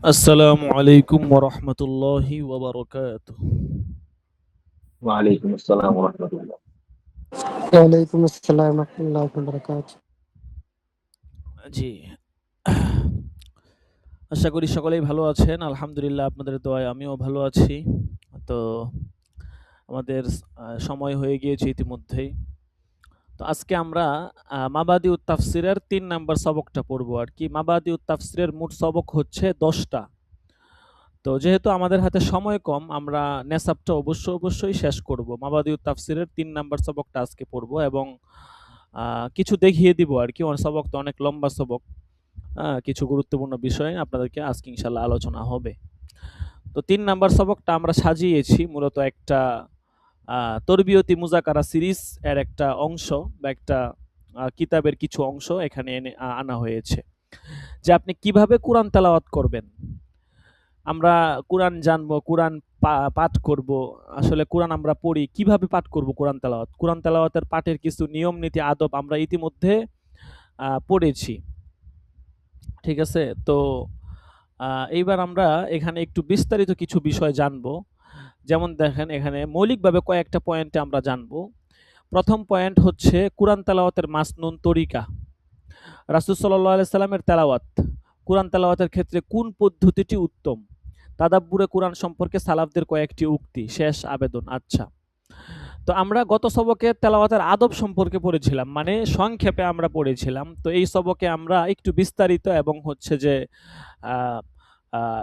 আসসালামু আলাইকুম ওয়া রাহমাতুল্লাহি ওয়া বারাকাতুহু। ওয়ালাইকুম আসসালাম ওয়া রাহমাতুল্লাহ। ওয়ালাইকুম আসসালাম রহমতুল্লাহ বারাকাত। জি। আশা করি সকলেই ভালো আছেন। আলহামদুলিল্লাহ আপনাদের দোয়ায় আমিও ভালো আছি। তো আমাদের সময় হয়ে গিয়েছে ইতিমধ্যেই। তো আজকে আমরা মাবাদিউত তাফসিরের ৩ নাম্বার সবকটা পড়বো আরকি। মাবাদিউত তাফসিরের মোট সবক হচ্ছে ১০ টা। তো যেহেতু আমাদের হাতে সময় কম, আমরা নেসাবটা অবশ্যই শেষ করব। মাবাদিউত তাফসিরের ৩ নাম্বার সবকটা আজকে পড়বো এবং কিছু দেখিয়ে দিব আরকি। সবক তো অনেক লম্বা সবক। কিছু গুরুত্বপূর্ণ বিষয় আপনাদেরকে আজকে ইনশাআল্লাহ আলোচনা হবে। তো ৩ নাম্বার সবকটা আমরা সাজিয়েছি মূলত একটা তরবিয়তি মুজাকারা সিরিজ এর একটা অংশ বা একটা কিতাবের কিছু অংশ এখানে এনে আনা হয়েছে। যে আপনি কিভাবে কোরআন তেলাওয়াত করবেন। আমরা কোরআন জানবো, কোরআন পাঠ করব। আসলে কোরআন আমরা পড়ি, কিভাবে পাঠ করব কোরআন তেলাওয়াত? কোরআন তেলাওয়াতের পাঠের কিছু নিয়ম নীতি আদব আমরা ইতিমধ্যে পড়েছি। ঠিক আছে? তো এইবার আমরা এখানে একটু বিস্তারিত কিছু বিষয় জানবো। যেমন দেখেন এখানে মৌলিকভাবে কয়েকটা পয়েন্টে আমরা জানবো। প্রথম পয়েন্ট হচ্ছে কোরআন তেলাওয়াতের মাসনুন তরিকা। রাসূল সাল্লাল্লাহু আলাইহি সাল্লামের তেলাওয়াত, কোরআন তেলাওয়াতের ক্ষেত্রে কোন পদ্ধতিটি উত্তম? তাদাব্বুরে কোরআন সম্পর্কে সালাফদের কয়েকটি উক্তি, শেষ আবেদন। আচ্ছা। তো আমরা গত সবকে তেলাওয়াতের আদব সম্পর্কে পড়েছিলাম, মানে সংক্ষেপে আমরা পড়েছিলাম। তো এই সবকে আমরা একটু বিস্তারিত এবং হচ্ছে যে আহ,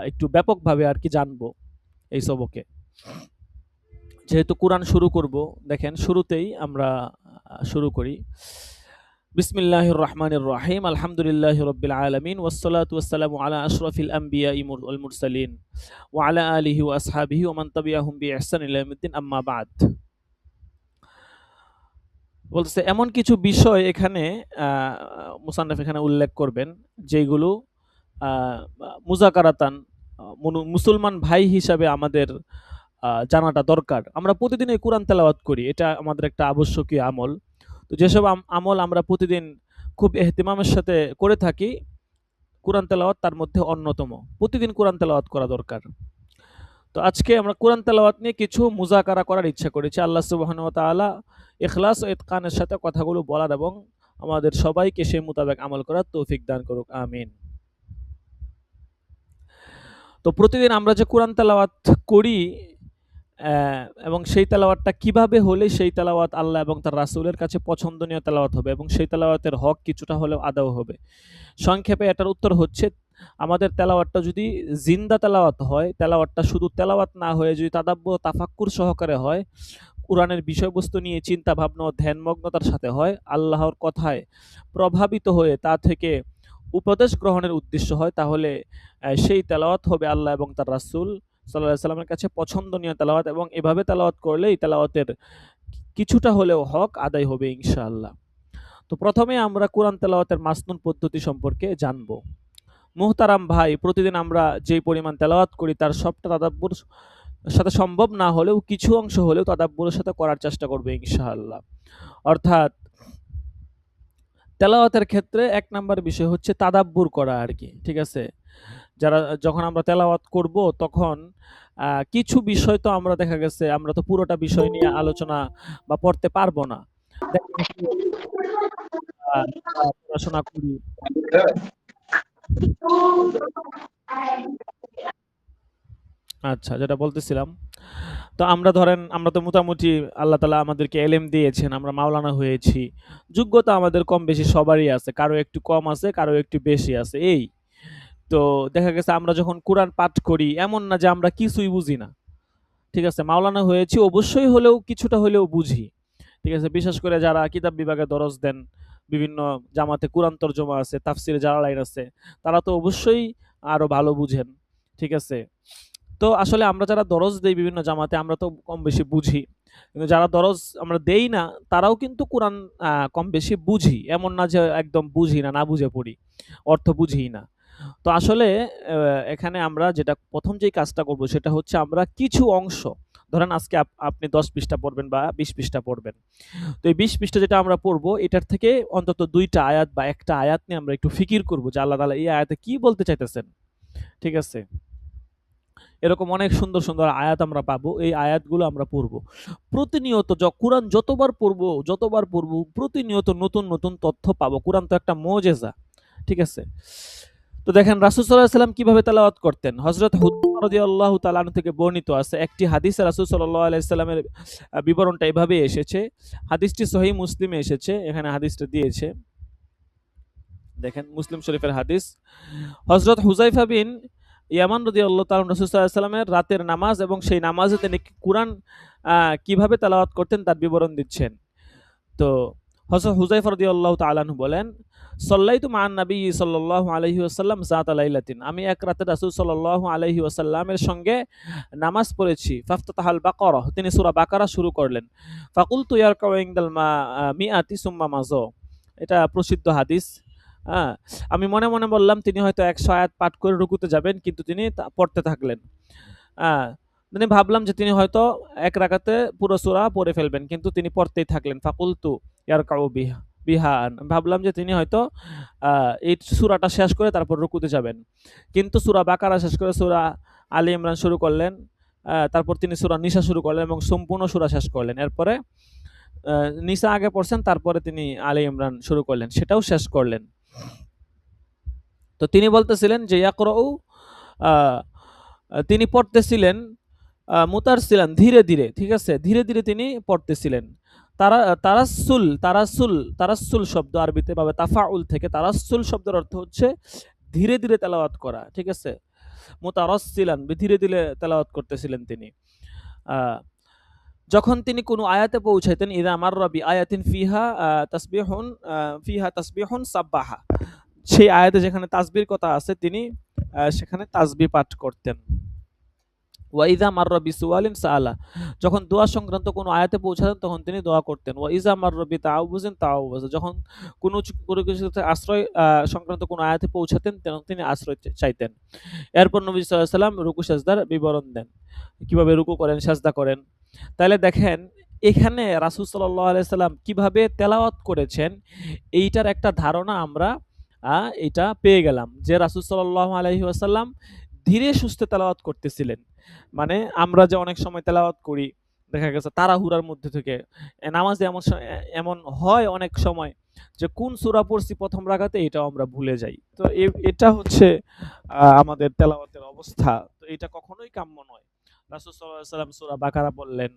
একটু ব্যাপকভাবে আর কি জানবো এই সবকে। যেহেতু কোরআন শুরু করব, দেখেন শুরুতেই আমরা শুরু করি। বিসমিল্লাহির রহমানির রহিম। আলহামদুলিল্লাহি রাব্বিল আলামিন ওয়াসসালাতু ওয়াসসালামু আলা আশরাফিল আমবিয়াই ওয়াল মুরসালিন ওয়া আলা আলিহি ওয়া আসহাবিহি ওয়া মান তাবিআহুম বিইহসান ইলা ইয়াউমিদ্দিন, আম্মা বা'দ। বলতেছে এমন কিছু বিষয় এখানে মুসান্নাফ এখানে উল্লেখ করবেন যেগুলো মুজাকারাতান মুসলমান ভাই হিসাবে আমাদের জানাটা দরকার। আমরা প্রতিদিন এই কোরআন তেলাওয়াত করি, এটা আমাদের একটা আবশ্যকীয় আমল। তো যেসব আমল আমরা প্রতিদিন খুব এহতিমামের সাথে করে থাকি, কোরআন তেলাওয়াত তার মধ্যে অন্যতম। প্রতিদিন কোরআন তেলাওয়াত করা দরকার। তো আজকে আমরা কোরআন তেলাওয়াত নিয়ে কিছু মুজাকারা করার ইচ্ছা করেছি। আল্লাহ সুবহানাহু ওয়া তাআলা ইখলাস ও ইতকানের সাথে কথাগুলো বলার এবং আমাদের সবাইকে সেই মোতাবেক আমল করার তৌফিক দান করুক, আমিন। তো প্রতিদিন আমরা যে কোরআন তেলাওয়াত করি এবং সেই তেলাওয়াতটা কিভাবে হলে সেই তেলাওয়াত আল্লাহ এবং তার রাসূলের কাছে পছন্দনীয় তেলাওয়াত হবে এবং সেই তেলাওয়াতের হক কিছুটা হলেও আদায় হবে। সংক্ষেপে এটার উত্তর হচ্ছে, আমাদের তেলাওয়াতটা যদি জিন্দা তেলাওয়াত হয়, তেলাওয়াতটা শুধু তেলাওয়াত না হয়ে যদি তাদাব্বুর তাফাক্কুর সহকারে হয়, কোরআনের বিষয়বস্তু নিয়ে চিন্তা ভাবনা ও ধ্যানমগ্নতার সাথে হয়, আল্লাহর কথায় প্রভাবিত হয়ে তা থেকে উপদেশ গ্রহণের উদ্দেশ্য হয়, তাহলে সেই তেলাওয়াত হবে আল্লাহ এবং তার রাসূল সাল্লাল্লাহু আলাইহি সাল্লামের কাছে পছন্দনীয় তেলাওয়াত এবং এভাবে তেলাওয়াত করলে এই তেলাওয়াতের কিছুটা হলেও হক আদায় হবে ইনশাআল্লাহ। তো প্রথমে আমরা কোরআন তেলাওয়াতের মাসনুন পদ্ধতি সম্পর্কে জানব। মুহতারাম ভাই, প্রতিদিন আমরা যেই পরিমাণ তেলাওয়াত করি তার সবটা তাদাব্বুর সাথে সম্ভব না হলেও কিছু অংশ হলেও তাদাব্বুরের সাথে করার চেষ্টা করবে ইনশাআল্লাহ। অর্থাৎ তেলাওয়াতের ক্ষেত্রে ১ নাম্বার বিষয় হচ্ছে তাদাব্বুর করা আরকি। ঠিক আছে? যখন আমরা তেলাওয়াত করব তখন কিছু বিষয় তো আমরা দেখা গেছে আমরা তো পুরোটা বিষয় নিয়ে আলোচনা বা পড়তে পারবো না। দেখা গেছে পড়াশোনা করি। আচ্ছা, যেটা বলতেছিলাম। তো আমরা ধরেন আমরা তো মোটামুটি আল্লাহ তাআলা আমাদেরকে এলেম দিয়েছেন, আমরা মাওলানা হয়েছি। যোগ্যতা আমাদের কম বেশি সবারই আছে। কারো একটু কম আছে, কারো একটু বেশি আছে, এই। তো দেখা গেছে আমরা যখন কোরআন পাঠ করি এমন না যে আমরা কিছুই বুঝি না। ঠিক আছে? মাওলানা হয়েছি অবশ্যই হলেও কিছুটা হলেও বুঝি। ঠিক আছে? বিশেষ করে যারা কিতাব বিভাগে দরস দেন, বিভিন্ন জামাতে কোরআন তরজমা আছে, তাফসিরে জালালাইন আছে, তারা তো অবশ্যই আরো ভালো বুঝেন। ঠিক আছে? তো আসলে আমরা যারা দরজ দেই বিভিন্ন জামাতে আমরা তো কম বেশি বুঝি। কিন্তু যারা দরজ আমরা দেই না তারাও কিন্তু কোরআন কম বেশি বুঝি। এমন না যে একদম বুঝি না, না বুঝে পড়ি। অর্থ বুঝিই না। তো আসলে এখানে আমরা যেটা ১ম যেই কাজটা করব সেটা হচ্ছে আমরা কিছু অংশ, ধরেন আজকে আপনি ১০ পৃষ্ঠা পড়বেন বা ২০ পৃষ্ঠা পড়বেন। তো এই ২০ পৃষ্ঠা যেটা আমরা পড়বো এটার থেকে অন্তত ২ টা আয়াত বা ১ টা আয়াত নিয়ে আমরা একটু ফিকির করব যে আল্লাহ তাআলা এই আয়াতে কি বলতে চাইতেছেন। ঠিক আছে? এরকম অনেক সুন্দর, সুন্দর আয়াত আমরা পাবো। এই আয়াতগুলো আমরা পড়ব। প্রতিনিয়ত কুরআন যতবার পড়ব প্রতিনিয়ত নতুন, নতুন তথ্য পাবো। কুরআন তো একটা মুজিজা। ঠিক আছে? তো দেখেন রাসূল সাল্লাল্লাহু আলাইহি ওয়াসাল্লাম কিভাবে তেলাওয়াত করতেন। হযরত হুযায়ফা রাদিয়াল্লাহু তাআলা আনহু থেকে বর্ণিত আছে একটি হাদিসে রাসূল সাল্লাল্লাহু আলাইহি ওয়াসাল্লামের বিবরণটা এভাবে এসেছে। হাদিসটি সহিহ মুসলিমে এসেছে। এখানে হাদিসটা দিয়েছে। দেখেন মুসলিম শরীফের হাদিস। হযরত হুযায়ফা বিন ইয়ামান রাদিয়াল্লাহু তাআলা রাসূল সাল্লাল্লাহু আলাইহি ওয়াসাল্লামের রাতের নামাজ এবং সেই নামাজে তিনি কুরআন কিভাবে তেলাওয়াত করতেন তার বিবরণ দিচ্ছেন। তো হযরত হুযায়ফা রাদিয়াল্লাহু তাআলা আনহু বলেন, সাল্লাইতু মা'আন নবী সাল্লাল্লাহু আলাইহি ওয়াসাল্লাম যাতা লাইলাতিন। আমি এক রাতে রাসূল সাল্লাল্লাহু আলাইহি ওয়াসাল্লামের সঙ্গে নামাজ পড়েছি। ফাফতাতাহাল বাকারা, তিনি সূরা বাকারা শুরু করলেন। ফাকুলতু ইয়ারকাউ ইনদাল মিআতি সুম্মা মাযা। এটা প্রসিদ্ধ হাদিস। হ্যাঁ, আমি মনে মনে বললাম তিনি হয়তো 100 আয়াত পাঠ করে রুকুতে যাবেন, কিন্তু তিনি পড়তে থাকলেন। মানে ভাবলাম যে তিনি হয়তো এক রাকাতে পুরো সূরা পড়ে ফেলবেন, কিন্তু তিনি পড়তেই থাকলেন। ফাকুলতু ইয়ারকাউ বিহা, ভাবলাম যে তিনি হয়তো এই সূরাটা শেষ করে তারপর রুকুতে যাবেন, কিন্তু সূরা বাকারা শেষ করে সূরা আলী ইমরান শুরু করলেন। তারপর তিনি সূরা নিসা শুরু করলেন এবং সম্পূর্ণ সূরা শেষ করলেন। এরপরে নিসা আগে পড়ছেন, তারপরে তিনি আলী ইমরান শুরু করলেন, সেটাও শেষ করলেন। তো তিনি বলতেছিলেন যে ইয়াকরাউ, তিনি পড়তেছিলেন মুতারসিলান, ধীরে ধীরে। ঠিক আছে, ধীরে ধীরে তিনি পড়তেছিলেন। তারাসসুল শব্দ আরবিতে পাবে তাফাউল থেকে। তারাসসুল শব্দের অর্থ হচ্ছে ধীরে ধীরে তেলাওয়াত করা। ঠিক আছে, মুতারাসসিলান, ধীরে ধীরে তেলাওয়াত করতেছিলেন তিনি। যখন তিনি কোনো আয়াতে পৌঁছাইতেন, ইযা মাররা বিআয়াতিন ফিহা তাসবিহুন সাব্বাহা, সেই আয়াতে যেখানে তাসবির কথা আছে তিনি সেখানে তাসবিহ পাঠ করতেন। ওয়াইজা মাররা বিসুয়ালিন সাআলা, যখন দোয়া সংক্রান্ত কোনো আয়াতে পৌঁছাতেন তখন তিনি দোয়া করতেন। ওয়াইজা মাররা বিতাআউযিন তাআউযা, যখন কোনো কিছুতে আশ্রয় সংক্রান্ত কোনো আয়াতে পৌঁছাতেন তখন তিনি আশ্রয় চাইতেন। এরপর নবী সাল্লাল্লাহু আলাইহি ওয়াসাল্লাম রুকু সাজদার বিবরণ দেন, কিভাবে রুকু করেন, সাজদা করেন। তাহলে দেখেন এখানে রাসূল সাল্লাল্লাহু আলাইহি ওয়াসাল্লাম কিভাবে তেলাওয়াত করেছেন এইটার একটা ধারণা আমরা এটা পেয়ে গেলাম, যে রাসূল সাল্লাল্লাহু আলাইহি ওয়াসাল্লাম ধীরে সুস্থে তেলাওয়াত করতেছিলেন। মানে আমরা যে অনেক সময় তেলাওয়াত করি দেখা গেছে তাড়াহুড়ার মধ্যে থেকে, নামাজে এমন হয় অনেক সময় যে কোন সূরা পড়ছি প্রথম রাকাতে এটাও আমরা ভুলে যাই। তো এটা হচ্ছে আমাদের তেলাওয়াতের অবস্থা। তো এটা কখনোই কাম্য নয়। রাসূল সাল্লাল্লাহু আলাইহি ওয়াসাল্লাম সূরা বাকারা পড়লেন,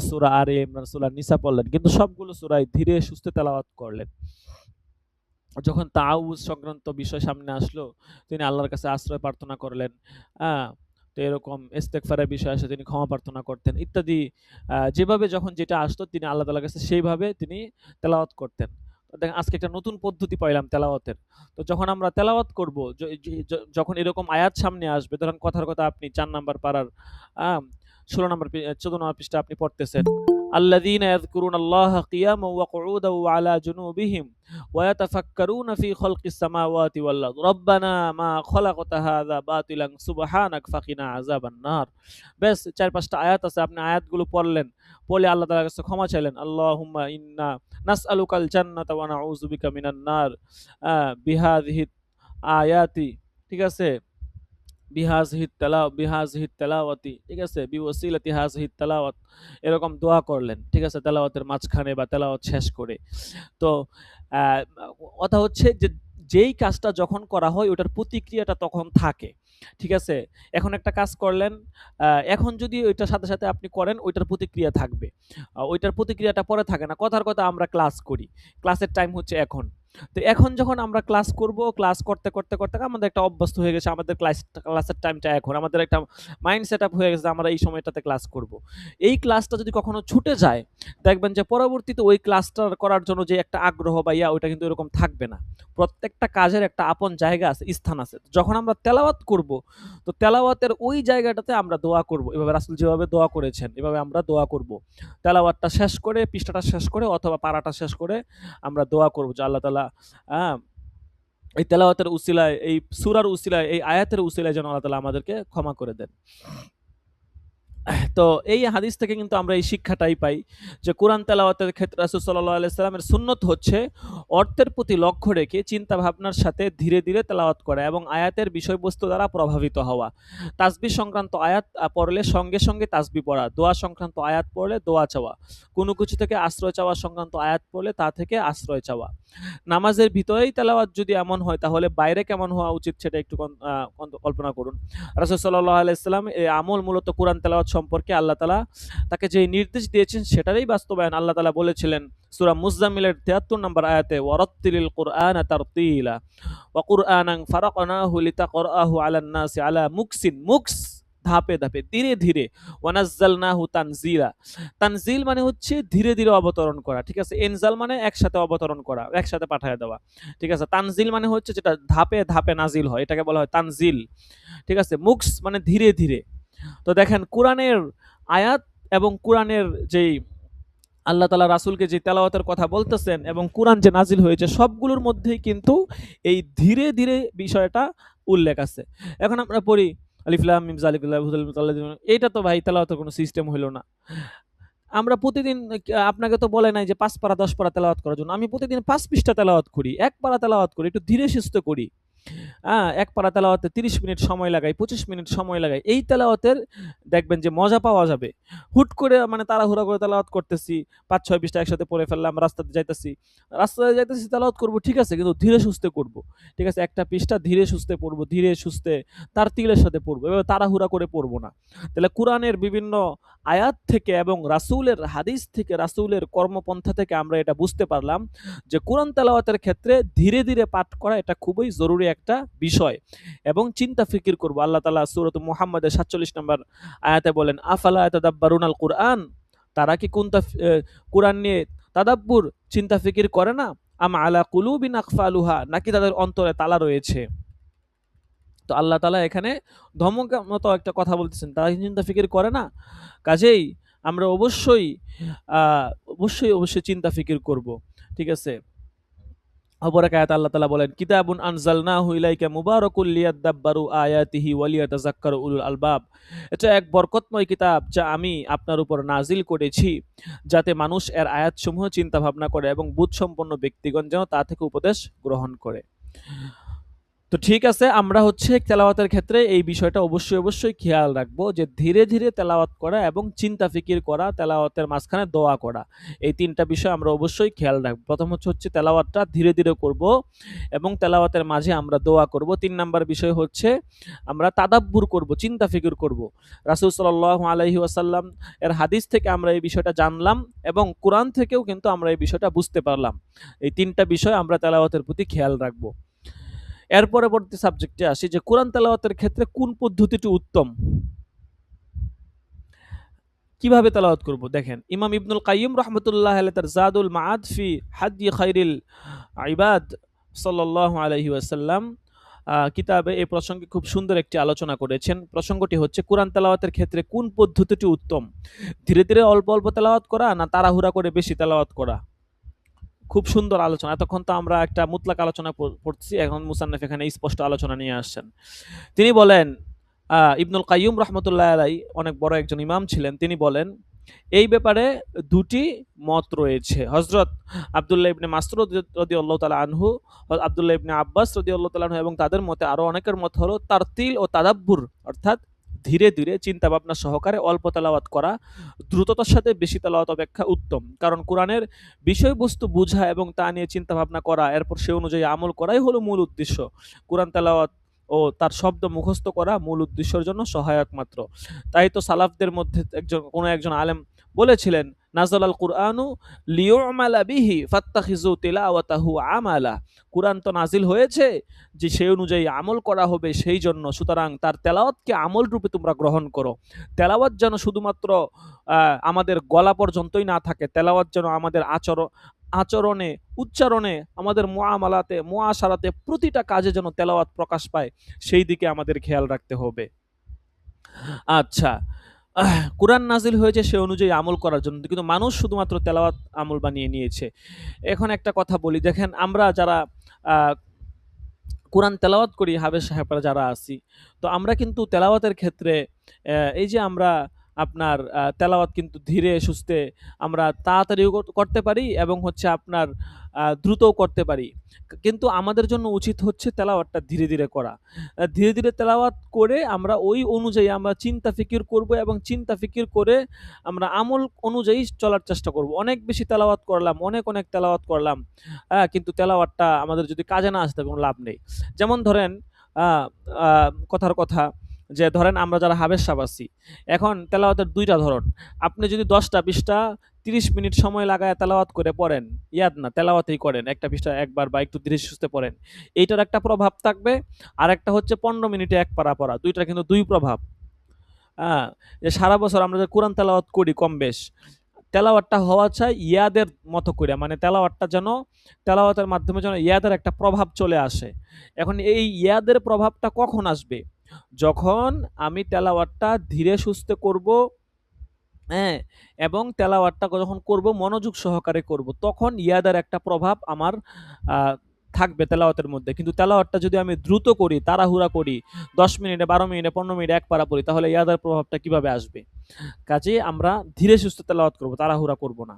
সূরা আলে ইমরান, সূরা নিসা পড়লেন, কিন্তু সবগুলো সূরাই ধীরে সুস্থে তেলাওয়াত করলেন। যখন তাআউয সংক্রান্ত বিষয় সামনে আসলো তিনি আল্লাহর কাছে আশ্রয় প্রার্থনা করলেন। তো এরকম ইস্তেগফারের বিষয় আসে তিনি ক্ষমা প্রার্থনা করতেন ইত্যাদি। যেভাবে যখন যেটা আসতো তিনি আল্লাহ তাআলার কাছে সেইভাবে তিনি তেলাওয়াত করতেন। তো দেখেন আজকে একটা নতুন পদ্ধতি পাইলাম তেলাওয়াতের। তো যখন আমরা তেলাওয়াত করব, যখন এরকম আয়াত সামনে আসবে, ধরেন কথার কথা আপনি 4 নাম্বার পারার 16 নাম্বার 14 নাম্বার পৃষ্ঠা আপনি পড়তেছেন, আল্লাযীনা ইয়াযকুরুনাল্লাহা কিয়ামান ওয়া কুউদান ওয়া আলা জুনুবিহিম ওয়া ইয়াতাফাক্কারুনা ফি খালকিস সামাওয়াতি ওয়াল আরদ রব্বানা মা খালাকতা হাযা বাতিলান সুবহানাক ফাকিনা আযাবান নার। বেশ 4-5টা আয়াত আছে, আপনি আয়াতগুলো পড়লেন, পড়ে আল্লাহ তাআলার কাছে ক্ষমা চাইলেন। আল্লাহুম্মা ইন্না নাসআলুকাল জান্নাতা ওয়া নাউযু বিকা মিনান নার বিহাযিহি আয়াতি। ঠিক আছে, বিহাযিহি তেলাওয়াতি, ঠিক আছে, বিওয়াসিলাতি হাযিহি তেলাওয়াত, এরকম দোয়া করলেন। ঠিক আছে, তেলাওয়াতের মাঝখানে বা তেলাওয়াত শেষ করে। তো কথা হচ্ছে যে যেই কাজটা যখন করা হয় ওটার প্রতিক্রিয়াটা তখন থাকে। ঠিক আছে, এখন একটা কাজ করলেন, এখন যদি ওইটার সাথে সাথে আপনি করেন ওইটার প্রতিক্রিয়া থাকবে, ওইটার প্রতিক্রিয়াটা পরে থাকে না। কথার কথা আমরা ক্লাস করি, ক্লাসের টাইম হচ্ছে এখন। তো এখন যখন আমরা ক্লাস করব, ক্লাস করতে করতে করতে আমাদের একটা অভ্যস্ত হয়ে গেছে, আমাদের ক্লাসের টাইমটা এখন, আমাদের একটা মাইন্ড সেট আপ হয়ে গেছে আমরা এই সময়টাতে ক্লাস করব। এই ক্লাসটা যদি কখনো ছুটে যায় দেখবেন যে পরবর্তীতে ওই ক্লাসটা করার জন্য যে একটা আগ্রহ বা ওইটা কিন্তু এরকম থাকবে না। প্রত্যেকটা কাজের একটা আপন জায়গা আছে, স্থান আছে। যখন আমরা তেলাওয়াত করব তো তেলাওয়াতের ওই জায়গাটাতে আমরা দোয়া করব, এভাবে রাসূল যেভাবে দোয়া করেছেন এভাবে আমরা দোয়া করব। তেলাওয়াতটা শেষ করে, পৃষ্ঠাটা শেষ করে অথবা পারাটা শেষ করে আমরা দোয়া করব যে আল্লাহ তাআলা এই তেলাওয়াতের উসিলায়, এই সূরার উসিলায়, এই আয়াতের উসিলায় যেন আল্লাহ তাআলা আমাদেরকে ক্ষমা করে দেন। তো এই হাদিস থেকে কিন্তু আমরা এই শিক্ষাটাই পাই যে কোরআন তেলাওয়াতের ক্ষেত্রে রাসূল সাল্লাল্লাহু আলাইহি সাল্লামের সুন্নত হচ্ছে অর্থের প্রতি লক্ষ্য রেখে চিন্তা ভাবনার সাথে ধীরে ধীরে তেলাওয়াত করা এবং আয়াতের বিষয়বস্তু দ্বারা প্রভাবিত হওয়া। তাসবিহ সংক্রান্ত আয়াত পড়লে সঙ্গে সঙ্গে তাসবিহ পড়া, দোয়া সংক্রান্ত আয়াত পড়লে দোয়া চাওয়া, কোনো কিছু থেকে আশ্রয় চাওয়া সংক্রান্ত আয়াত পড়লে তা থেকে আশ্রয় চাওয়া। নামাজের ভিতরেই তেলাওয়াত যদি এমন হয় তাহলে বাইরে কেমন হওয়া উচিত সেটা একটু কল্পনা করুন। রাসূল সাল্লাল্লাহু আলাইহি সাল্লাম এই আমল মূলত কোরআন তেলাওয়াত সম্পর্কে আল্লাহ তাআলা তাকে যে নির্দেশ দিয়েছেন সেটারই বাস্তবায়ন। আল্লাহ তাআলা বলেছিলেন সূরা মুযাম্মিলের ৭৩ নম্বর আয়াতে ওয়ারাত্তিলিল কুরআনা তারতিলা ওয়া কুরআনান ফারাকনাহু লিতাকরাহু আলান নাসি আলা মুকস ধাপে ধাপে ধীরে ধীরে ওয়ানাজ্জালনাহু তানজিলা। তানজিল মানে হচ্ছে ধীরে ধীরে অবতরণ করা, ঠিক আছে। ইনজাল মানে একসাথে অবতরণ করা, একসাথে পাঠায় দেওয়া, ঠিক আছে। তানজিল মানে হচ্ছে যেটা ধাপে ধাপে নাজিল হয়, এটাকে বলা হয় তানজিল, ঠিক আছে। মুকস মানে ধীরে ধীরে। তো দেখেন কোরআনের আয়াত এবং কোরআনের যেই আল্লাহ তাআলা রাসূলকে যে তেলাওয়াতের কথা বলতেছেন এবং কোরআন যে নাজিল হয়েছে সবগুলোর মধ্যেই কিন্তু এই ধীরে ধীরে বিষয়টা উল্লেখ আছে। এখন আমরা পড়ি আলিফ লাম মিম যালিকাল হুদাল মুতাল্লাযিন, এইটা তো ভাই তেলাওয়াতের কোনো সিস্টেম হইল না। আমরা প্রতিদিন আপনাকে তো বলে নাই যে ৫ পারা ১০ পারা তেলাওয়াত করার জন্য। আমি প্রতিদিন ৫ পৃষ্ঠা তেলাওয়াত করি, ১ পারা তেলাওয়াত করি, একটু ধীরে সুস্থে করি। ১ পারা তেলাওয়াতে ৩০ মিনিট সময় লাগাই, ২৫ মিনিট সময় লাগাই। এই তেলাওয়াতের দেখবেন যে মজা পাওয়া যাবে। হুট করে মানে তাড়াহুড়া করে তেলাওয়াত করতেছি, ৫-৬ পৃষ্ঠা একসাথে পড়ে ফেললাম, রাস্তাতে যাইতেছি। রাস্তাতে যাইতেছি তেলাওয়াত করব, ঠিক আছে, কিন্তু ধীরে সুস্থে করব। ঠিক আছে? একটা পৃষ্ঠা ধীরে সুস্থে পড়ব, ধীরে সুস্থে তারতিলের সাথে পড়ব। এভাবে তাড়াহুড়া করে পড়ব না। তাহলে কোরআনের বিভিন্ন আয়াত থেকে এবং রাসূলের হাদিস থেকে, রাসূলের কর্মপন্থা থেকে আমরা এটা বুঝতে পারলাম যে কোরআন তেলাওয়াতের ক্ষেত্রে ধীরে ধীরে পাঠ করা এটা খুবই জরুরি একটা বিষয় এবং চিন্তা ফিকির করব। আল্লাহ তাআলা সূরাতুল মুহাম্মাদের ৪৭ নম্বর আয়াতে বলেন আফালা ইয়াতাদাব্বারুনাল কুরআন, তারা কি কোরআন নিয়ে তাদাব্বুর চিন্তা ফিকির করে না? আম আলা কুলুবিন আকফালুহা, নাকি তাদের অন্তরে তালা রয়েছে? তো আল্লাহ তাআলা এখানে ধমকের মতো একটা কথা বলতেছেন, তারা কি চিন্তা ফিকির করে না? কাজেই আমরা অবশ্যই চিন্তা ফিকির করব, ঠিক আছে। অপর এক আয়াতে আল্লাহ তাআলা বলেন কিতাবুন আনজালনাহু ইলাইকা মুবারাকুল লিয়াদাব্বারু আয়াতিহি ওয়া লিয়াতাযাক্কারু উলুল আলবাব। এটা এক বরকতময় কিতাব যা আমি আপনার উপর নাজিল করেছি যাতে মানুষ এর আয়াতসমূহ চিন্তা ভাবনা করে এবং বুদ্ধসম্পন্ন ব্যক্তিগণ যেন তা থেকে উপদেশ গ্রহণ করে। তো ঠিক আছে, আমরা তেলাওয়াতের ক্ষেত্রে এই বিষয়টা অবশ্যই খেয়াল রাখবো যে ধীরে ধীরে তেলাওয়াত করা এবং চিন্তা ফিকির করা, তেলাওয়াতের মাঝখানে দোয়া করা, এই ৩টা বিষয় আমরা অবশ্যই খেয়াল রাখবো। প্রথম হচ্ছে তেলাওয়াতটা ধীরে ধীরে করব এবং তেলাওয়াতের মাঝে আমরা দোয়া করব। ৩ নাম্বার বিষয় হচ্ছে আমরা তাদাব্বুর করব, চিন্তা ফিকির করব। রাসূল সাল্লাল্লাহু আলাইহি ওয়াসাল্লাম এর হাদিস থেকে আমরা এই বিষয়টা জানলাম এবং কোরআন থেকেও কিন্তু আমরা এই বিষয়টা বুঝতে পারলাম। এই ৩টা বিষয় আমরা তেলাওয়াতের প্রতি খেয়াল রাখবো। এর পরবর্তী সাবজেক্টে আসি যে কোরআন তেলাওয়াতের ক্ষেত্রে কোন পদ্ধতিটি উত্তম, কিভাবে তেলাওয়াত করব। দেখেন ইমাম ইবনুল কাইয়িম রাহমাতুল্লাহ আলাইহি তার জাদুল মাআদ ফি হাদি খায়রিল ইবাদ সাল্লাল্লাহু আলাইহি ওয়াসাল্লাম কিতাবে এই প্রসঙ্গে খুব সুন্দর একটি আলোচনা করেছেন। প্রসঙ্গটি হচ্ছে কোরআন তেলাওয়াতের ক্ষেত্রে কোন পদ্ধতিটি উত্তম, ধীরে ধীরে অল্প অল্প তেলাওয়াত করা না তাড়াহুড়া করে বেশি তেলাওয়াত করা। খুব সুন্দর আলোচনা। এতক্ষণ তো আমরা একটা মুতলাক আলোচনা পড়ছি, এখন মুসান্নিফ এখানে স্পষ্ট আলোচনা নিয়ে আসছেন। তিনি বলেন ইবনুল কাইয়ুম রাহমাতুল্লাহ আলাইহি অনেক বড় একজন ইমাম ছিলেন। তিনি বলেন এই ব্যাপারে দুটি মত রয়েছে। হযরত আব্দুল্লাহ ইবনে মাসউদ রাদিয়াল্লাহু তাআলা আনহু, আব্দুল্লাহ ইবনে আব্বাস রাদিয়াল্লাহু তাআলা আনহু এবং তাদের মতে আরো অনেকের মত হলো তারতিল ও তাদাব্বুর, অর্থাৎ ধীরে ধীরে চিন্তা ভাবনা সহকারে অল্প তেলাওয়াত করা দ্রুততার সাথে বেশি তেলাওয়াত অপেক্ষা উত্তম। কারণ কোরআনের বিষয়বস্তু বোঝা এবং তা নিয়ে চিন্তা ভাবনা করা, এরপর সে অনুযায়ী আমল করাই হলো মূল উদ্দেশ্য। কোরআন তেলাওয়াত ও তার শব্দ মুখস্থ করা মূল উদ্দেশ্যের জন্য সহায়ক মাত্র। তাই তো সালাফদের মধ্যে কোনো একজন আলেম বলেছিলেন নাযালাল কুরআনু লিয়ুমালা বিহি ফাত্তাখিযু তিলাওয়াতাহু আমালা। কোরআন তো নাজিল হয়েছে যে সেই অনুযায়ী আমল করা হবে, সেই জন্য সুতরাং তার তেলাওয়াতকে আমল রূপে তোমরা গ্রহণ করো। তেলাওয়াত যেন শুধুমাত্র আমাদের গলা পর্যন্তই না থাকে, তেলাওয়াত যেন আমাদের আচরণে, উচ্চারণে, আমাদের মুআমালাতে, মুআশারাতে, প্রতিটা কাজে যেন তেলাওয়াত প্রকাশ পায়, সেই দিকে আমাদের খেয়াল রাখতে হবে। আচ্ছা, কোরআন নাজিল হয়েছে সে অনুযায়ী আমল করার জন্য, কিন্তু মানুষ শুধুমাত্র তেলাওয়াত আমল বানিয়ে নিয়েছে। এখন একটা কথা বলি, দেখেন আমরা যারা কোরআন তেলাওয়াত করি, হাফেজ সাহেবরা যারা আছি, তো আমরা কিন্তু তেলাওয়াতের ক্ষেত্রে এই যে আমরা আপনার তেলাওয়াত কিন্তু ধীরে সুস্থে আমরা তাড়াতাড়িও করতে পারি এবং হচ্ছে আপনার দ্রুতও করতে পারি। কিন্তু আমাদের জন্য উচিত হচ্ছে তেলাওয়াতটা ধীরে, ধীরে করা। ধীরে, ধীরে তেলাওয়াত করে আমরা ওই অনুযায়ী আমরা চিন্তা ফিকির করব এবং চিন্তা ফিকির করে আমরা আমল অনুযায়ী চলার চেষ্টা করব। অনেক বেশি তেলাওয়াত করলাম, অনেক তেলাওয়াত করলাম। কিন্তু তেলাওয়াতটা আমাদের যদি কাজে না আসে তাহলে কোনো লাভ নেই। যেমন ধরেন আ আ কথার কথা যে ধরেন আমরা যারা হাবেস সাব আছি, এখন তেলাওয়াতের ২ টা ধরন। আপনি যদি ১০ টা ২০ টা ৩০ মিনিট সময় লাগায়া তেলাওয়াত করে পড়েন, ইয়াদ না তেলাওয়াতেই করেন। একটা পৃষ্ঠা একবার বা একটু ধীরে সুস্থে পড়েন। এইটার একটা প্রভাব থাকবে। আরেকটা হচ্ছে ১৫ মিনিটে এক পারা পড়া। ২ টার কিন্তু ২ প্রভাব। আ যে সারা বছর আমরা যে কোরআন তেলাওয়াত করি কম বেশ, তেলাওয়াতটা হওয়া চাই ইয়াদের মতো কইরা। মানে তেলাওয়াতটা যেন তেলাওয়াতের মাধ্যমে যেন ইয়াদের একটা প্রভাব চলে আসে। এখন এই ইয়াদের প্রভাবটা কখন আসবে? যখন আমি তেলাওয়াতটা ধীরে সুস্থে করব, হ্যাঁ? এবং তেলাওয়াতটা যখন করব মনোযোগ সহকারে করব। তখন ইয়াদের একটা প্রভাব আমার আ থাকবে তেলাওয়াতের মধ্যে। কিন্তু তেলাওয়াতটা যদি আমি দ্রুত করি, তাড়াহুড়া করি, ১০ মিনিটে, ১২ মিনিটে, ১৫ মিনিটে এক পারা পড়ি তাহলে ইয়াদের প্রভাবটা কিভাবে আসবে? কাজেই আমরা ধীরে সুস্থে তেলাওয়াত করব, তাড়াহুড়া করব না।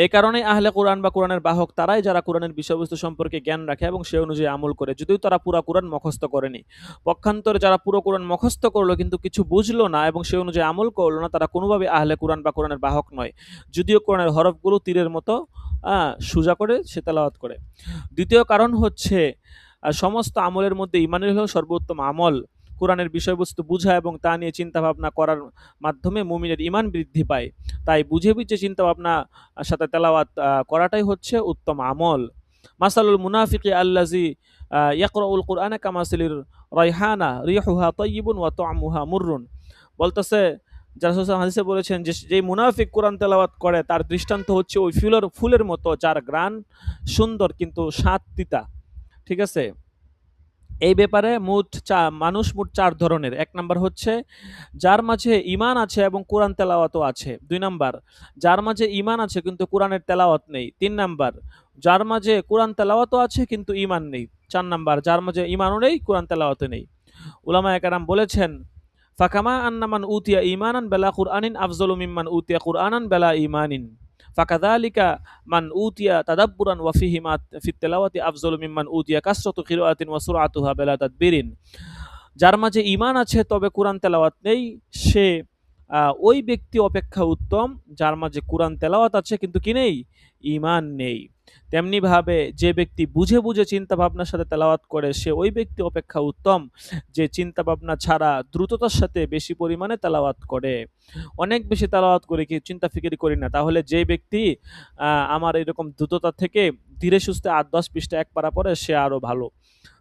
এই কারণেই আহলে কোরআন বা কোরআনের বাহক তারাই যারা কোরআনের বিষয়বস্তু সম্পর্কে জ্ঞান রাখে এবং সে অনুযায়ী আমল করে, যদিও তারা পুরা কোরআন মুখস্থ করেনি। পক্ষান্তরে যারা পুরো কোরআন মুখস্থ করলো কিন্তু কিছু বুঝলো না এবং সে অনুযায়ী আমল করলো না, তারা কোনোভাবে আহলে কোরআন বা কোরআনের বাহক নয়, যদিও কোরআনের হরফগুলো তীরের মতো সোজা করে সে তেলাওয়াত করে। দ্বিতীয় কারণ হচ্ছে সমস্ত আমলের মধ্যে ঈমানই হলো সর্বোত্তম আমল। কোরআনের বিষয়বস্তু বুঝা এবং তা নিয়ে চিন্তাভাবনা করার মাধ্যমে মুমিনের ঈমান বৃদ্ধি পায়। তাই বুঝে চিন্তাভাবনা সাথে তেলাওয়াত করাটাই হচ্ছে উত্তম আমল। মাসালুল মুনাফিকি আল্লাযী ইয়াকরাউল কুরআনা কামাসালির রায়হানা রিহুহা তাইয়্যিবুন ওয়া তা'মুহা মুররুন। বলতেছে যে রাসূল সাল্লাল্লাহু আলাইহি ওয়াসাল্লাম হাদিসে বলেছেন যে মুনাফিক কোরআন তেলাওয়াত করে তার দৃষ্টান্ত হচ্ছে ওই ফুলের মতো যার ঘ্রাণ সুন্দর কিন্তু স্বাদ তিতা। ঠিক আছে? এই ব্যাপারে মানুষ মোট ৪ ধরনের। ১ নাম্বার হচ্ছে যার মাঝে ঈমান আছে এবং কোরআন তেলাওয়াতও আছে। ২ নাম্বার যার মাঝে ঈমান আছে কিন্তু কোরআনের তেলাওয়াত নেই। ৩ নাম্বার যার মাঝে কোরআন তেলাওয়াতও আছে কিন্তু ঈমান নেই। ৪ নাম্বার যার মাঝে ঈমানও নেই, কোরআন তেলাওয়াতও নেই। উলামায়ে কেরাম বলেছেন, ফাকামা আন্না মান উতিয়া ঈমানান বেলা কুরআনিন আফযলু মিম্মান উতিয়া কুরআনান বেলা ঈমানিন। ফাকাযালিকা মান উতিয়া তাদাব্বুরান ওয়া ফিহি মা ফিত তিলাওয়াতি আফযলু মিম্মান উতিয়া কাসরাতু কিরাআতিন ওয়া সুরআতুহা বিলা তাদবিরিন। যার মাঝে ঈমান আছে তবে কোরআন তেলাওয়াত নেই, সে ওই ব্যক্তি অপেক্ষা উত্তম যার মাঝে কোরআন তেলাওয়াত আছে কিন্তু কি নেই? ঈমান নেই। তেমনিভাবে যে ব্যক্তি বুঝে চিন্তা ভাবনার সাথে তেলাওয়াত করে সে ওই ব্যক্তি অপেক্ষা উত্তম যে চিন্তা ভাবনা ছাড়া দ্রুততার সাথে বেশি পরিমাণে তেলাওয়াত করে। অনেক বেশি তেলাওয়াত করি কি চিন্তা ফিকির করি না। তাহলে যে ব্যক্তি আমার এরকম দ্রুততা থেকে ধীরে সুস্থে ৮-১০ পৃষ্ঠা এক পারা পড়ে সে আরো ভালো।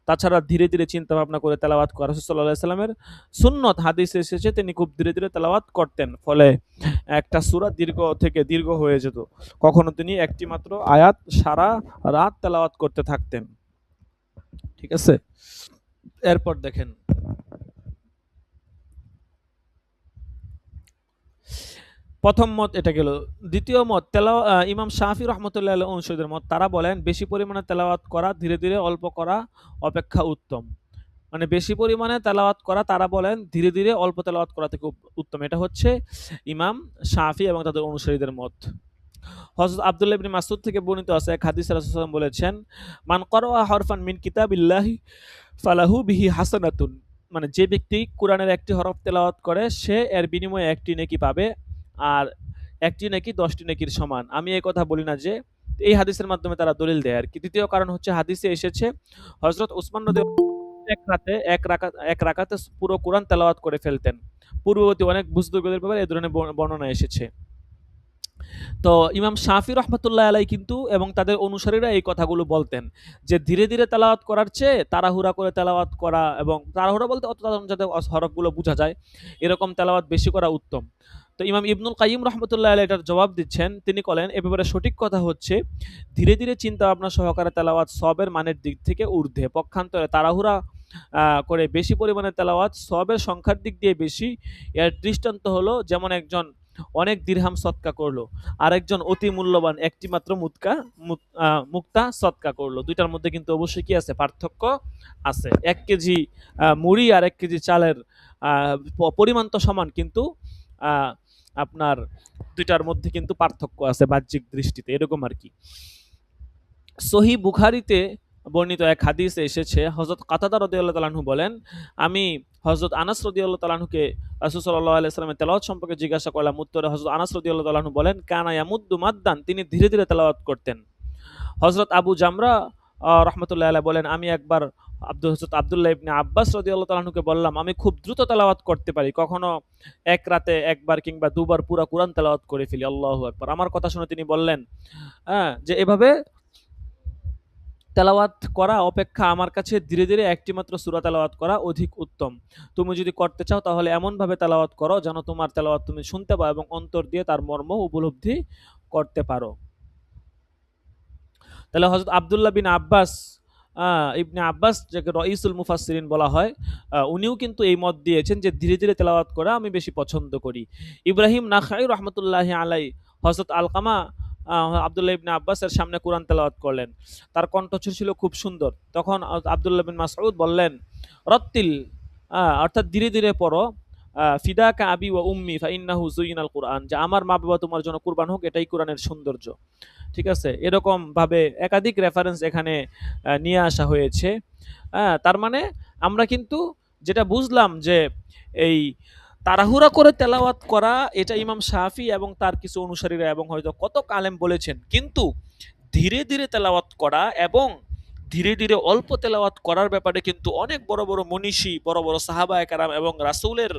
তাছাড়া ধীরে চিন্তা ভাবনা করে তেলাওয়াত করা রাসূল সাল্লাল্লাহু আলাইহি সাল্লামের সুন্নত হাদিসে এসেছে তিনি খুব ধীরে তেলাওয়াত করতেন। ফলে একটা সূরা দীর্ঘ হয়ে যেত। কখনো তিনি একটি মাত্র আয়াত সারা রাত তেলাওয়াত করতে থাকতেন। ঠিক আছে? এরপর দেখেন প্রথম মত এটা গেল। দ্বিতীয় মত ইমাম শাফি রাহমাতুল্লাহি আলাইহি অনুসারীদের মত, তারা বলেন বেশি পরিমাণে তেলাওয়াত করা ধীরে অল্প করা অপেক্ষা উত্তম। মানে বেশি পরিমাণে তেলাওয়াত করা তারা বলেন ধীরে অল্প তেলাওয়াত করা থেকে উত্তম। এটা হচ্ছে ইমাম শাফি এবং তাদের অনুসারীদের মত। হযরত আব্দুল্লাহ ইবনে মাসউদ থেকে বর্ণিত আছে এক হাদিসে রাসূল সাল্লাল্লাহু আলাইহি ওয়াসাল্লাম বলেছেন, মান ক্বারাআ হারফান মিন কিতাবিল্লাহি ফালাহু বিহি হাসানাতুন। মানে যে ব্যক্তি কোরআনের একটি হরফ তেলাওয়াত করে সে এর বিনিময়ে একটি নেকি পাবে, আর একটি নেকি ১০টি নেকির সমান। আমি এই কথা বলি না যে এই হাদিসের মাধ্যমে তারা দলিল দেয় আরকি। দ্বিতীয় কারণ হচ্ছে হাদিসে এসেছে হযরত উসমান রাদিয়াল্লাহু এক রাকাতে পুরো কোরআন তেলাওয়াত করে ফেলতেন। পূর্ববর্তী অনেক বুজুর্গদের ব্যাপারে এই ধরনের বর্ণনা এসেছে। তো ইমাম শাফি রহমতুল্লাহ আলাই কিন্তু এবং তাদের অনুসারীরা এই কথাগুলো বলতেন যে ধীরে তেলাওয়াত করার চেয়ে তাড়াহুড়া করে তেলাওয়াত করা, এবং তাড়াহুড়া বলতে অত যাতে হরফগুলো বোঝা যায় এরকম তেলাওয়াত বেশি করা উত্তম। তো ইমাম ইবনুল কাইয়িম রহমতুল্লাহ আলাই এটার জবাব দিচ্ছেন, তিনি বলেন এ ব্যাপারে সঠিক কথা হচ্ছে ধীরে চিন্তা ভাবনা সহকারে তেলাওয়াত সবের মানের দিক থেকে ঊর্ধ্বে। পক্ষান্তরে তাড়াহুড়া করে বেশি পরিমাণে তেলাওয়াত সবের সংখ্যার দিক দিয়ে বেশি। এর দৃষ্টান্ত হলো যেমন একজন অনেক দিরহাম সৎকা করলো, আরেকজন অতি মূল্যবান একটি মাত্র মুক্তা সৎকা করলো। দুইটার মধ্যে কিন্তু অবশ্যই কি আছে? পার্থক্য আছে। ১ কেজি মুড়ি আর ১ কেজি চালের পরিমাণ তো সমান, কিন্তু আহ, আপনার দুইটার মধ্যে কিন্তু পার্থক্য আছে বাহ্যিক দৃষ্টিতে, এরকম আর কি। সহি বুখারীতে বর্ণিত এক হাদিসে এসেছে, হযরত কাতাদা রাদিয়াল্লাহু তাআলা আনহু বলেন, আমি হযরত আনাস রাদিয়াল্লাহু তাআলা আনহুকে রাসূল সাল্লাল্লাহু আলাইহি ওয়াসাল্লামের তেলাওয়াত সম্পর্কে জিজ্ঞাসা করলাম। উত্তরে হযরত আনাস রাদিয়াল্লাহু তাআলা আনহু বলেন, কানা ইয়ামুদ্দু মাদ্দান, তিনি ধীরে ধীরে তেলাওয়াত করতেন। হযরত আবু জামরা রাহমাতুল্লাহি আলাইহি বলেন, আমি একবার হযরত আব্দুল্লাহ ইবনে আব্বাস রাদিয়াল্লাহু তাআলা আনহুকে বললাম, আমি খুব দ্রুত তেলাওয়াত করতে পারি, কখনো এক রাতে একবার কিংবা দুবার পুরা কুরআন তেলাওয়াত করে ফেলি। আল্লাহু আকবার। আমার কথা শুনে তিনি বললেন, যে এভাবে তেলাওয়াত করা অপেক্ষা আমার কাছে ধীরে ধীরে একটি মাত্র সূরা তেলাওয়াত করা অধিক উত্তম। তুমি যদি করতে চাও তাহলে এমনভাবে তেলাওয়াত করো যেন তোমার তেলাওয়াত তুমি শুনতে পাও এবং অন্তর দিয়ে তার মর্ম উপলব্ধি করতে পারো। তাহলে হযরত আব্দুল্লাহ বিন আব্বাস, ইবনে আব্বাস, যাকে রঈসুল মুফাসসিরিন বলা হয়, উনিও কিন্তু এই মত দিয়েছেন যে ধীরে ধীরে তেলাওয়াত করা আমি বেশি পছন্দ করি। ইব্রাহিম নাখাই রহমতুল্লাহি আলাই, হযরত আলকামা আব্দুল্লাহ ইবনে আব্বাসের সামনে কোরআন তেলাওয়াত করলেন। তার কণ্ঠস্বর ছিল খুব সুন্দর। তখন আব্দুল্লাহ বিন মাসউদ বললেন, রত্তিল, অর্থাৎ ধীরে ধীরে পড়ো, ফিদাকা আবি ওয়া উম্মি ফাইন্নাহু যুইনাল কুরআন, যে আমার মা বাবা তোমার জন্য কুরবান হোক, এটাই কোরআনের সৌন্দর্য। ঠিক আছে, এরকম ভাবে একাধিক রেফারেন্স এখানে নিয়ে আসা হয়েছে। তার মানে আমরা কিন্তু যেটা বুঝলাম যে এই তাড়াহুড়া করে তেলাওয়াত করা, এটা ইমাম শাফি এবং তার কিছু অনুসারীরা এবং হয়তো কত আলেম বলেছেন, কিন্তু ধীরে ধীরে তেলাওয়াত করা এবং ধীরে ধীরে অল্প তেলাওয়াত করার ব্যাপারে কিন্তু অনেক বড় বড় মনীষী, বড় বড় সাহাবায়ে কেরাম এবং রাসূলের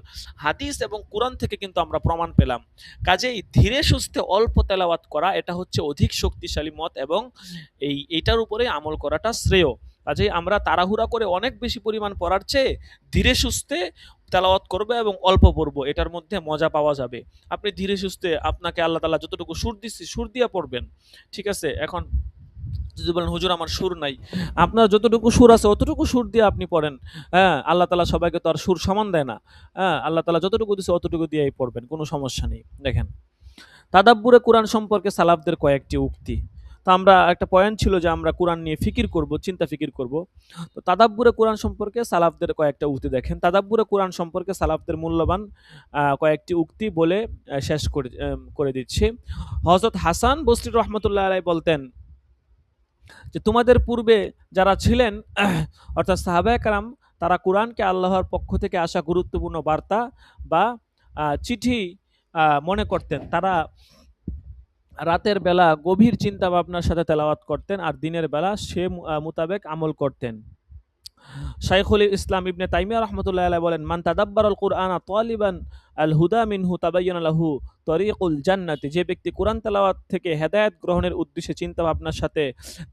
হাদিস এবং কুরআন থেকে কিন্তু আমরা প্রমাণ পেলাম। কাজেই ধীরে সুস্থে অল্প তেলাওয়াত করা এটা হচ্ছে অধিক শক্তিশালী মত, এবং এইটার উপরে আমল করাটা শ্রেয়। কাজেই আমরা তাড়াহুড়া করে অনেক বেশি পরিমাণ পড়ার চেয়ে ধীরে সুস্থে তেলাওয়াত করবে এবং অল্প পড়বো, এটার মধ্যে মজা পাওয়া যাবে। আপনি ধীরে সুস্থে, আপনাকে আল্লাহ তাআলা যতটুকু সুর দিচ্ছে সুর দিয়া পড়বেন। ঠিক আছে, এখন যদি বলেন হুজুর আমার সুর নাই, আপনার যতটুকু সুর আছে অতটুকু সুর দিয়ে আপনি পড়েন। আল্লাহ তাআলা সবাইকে তো আর সুর সমান দেয় না। আল্লাহ তাআলা যতটুকু দিচ্ছে অতটুকু দিয়েই পড়বেন, কোনো সমস্যা নেই। দেখেন, তাদাব্বুরে কোরআন সম্পর্কে সালাফদের কয়েকটি উক্তি। তো আমরা একটা পয়েন্ট ছিল যে আমরা কোরআন নিয়ে ফিকির করব, চিন্তা ফিকির করব। তো তাদাব্বুরে কোরআন সম্পর্কে সালাফদের কয়েকটা উক্তি দেখেন। তাদাব্বুরে কোরআন সম্পর্কে সালাফদের মূল্যবান কয়েকটি উক্তি বলে শেষ করে দিচ্ছি। হযরত হাসান বসরি রহমতুল্লাহ আলাইহি বলতেন যে তোমাদের পূর্বে যারা ছিলেন, অর্থাৎ সাহাবায়ে কেরাম, তারা কোরআনকে আল্লাহর পক্ষ থেকে আসা গুরুত্বপূর্ণ বার্তা বা চিঠি মনে করতেন। তারা রাতের বেলা গভীর চিন্তা ভাবনার সাথে তেলাওয়াত করতেন আর দিনের বেলা সে মোতাবেক আমল করতেন। শাইখুল ইসলাম ইবনে তাইমিয়া রাহমাতুল্লাহি আলাইহি বলেন, মান তাদাব্বারাল কুরআনা তালিবান আল হুদা মিনহু তাবাyyana লাহু তরিকুল জান্নাতি, যে ব্যক্তি কোরআন তেলাওয়াত থেকে হেদায়েত গ্রহণের উদ্দেশ্যে চিন্তা ভাবনার সাথে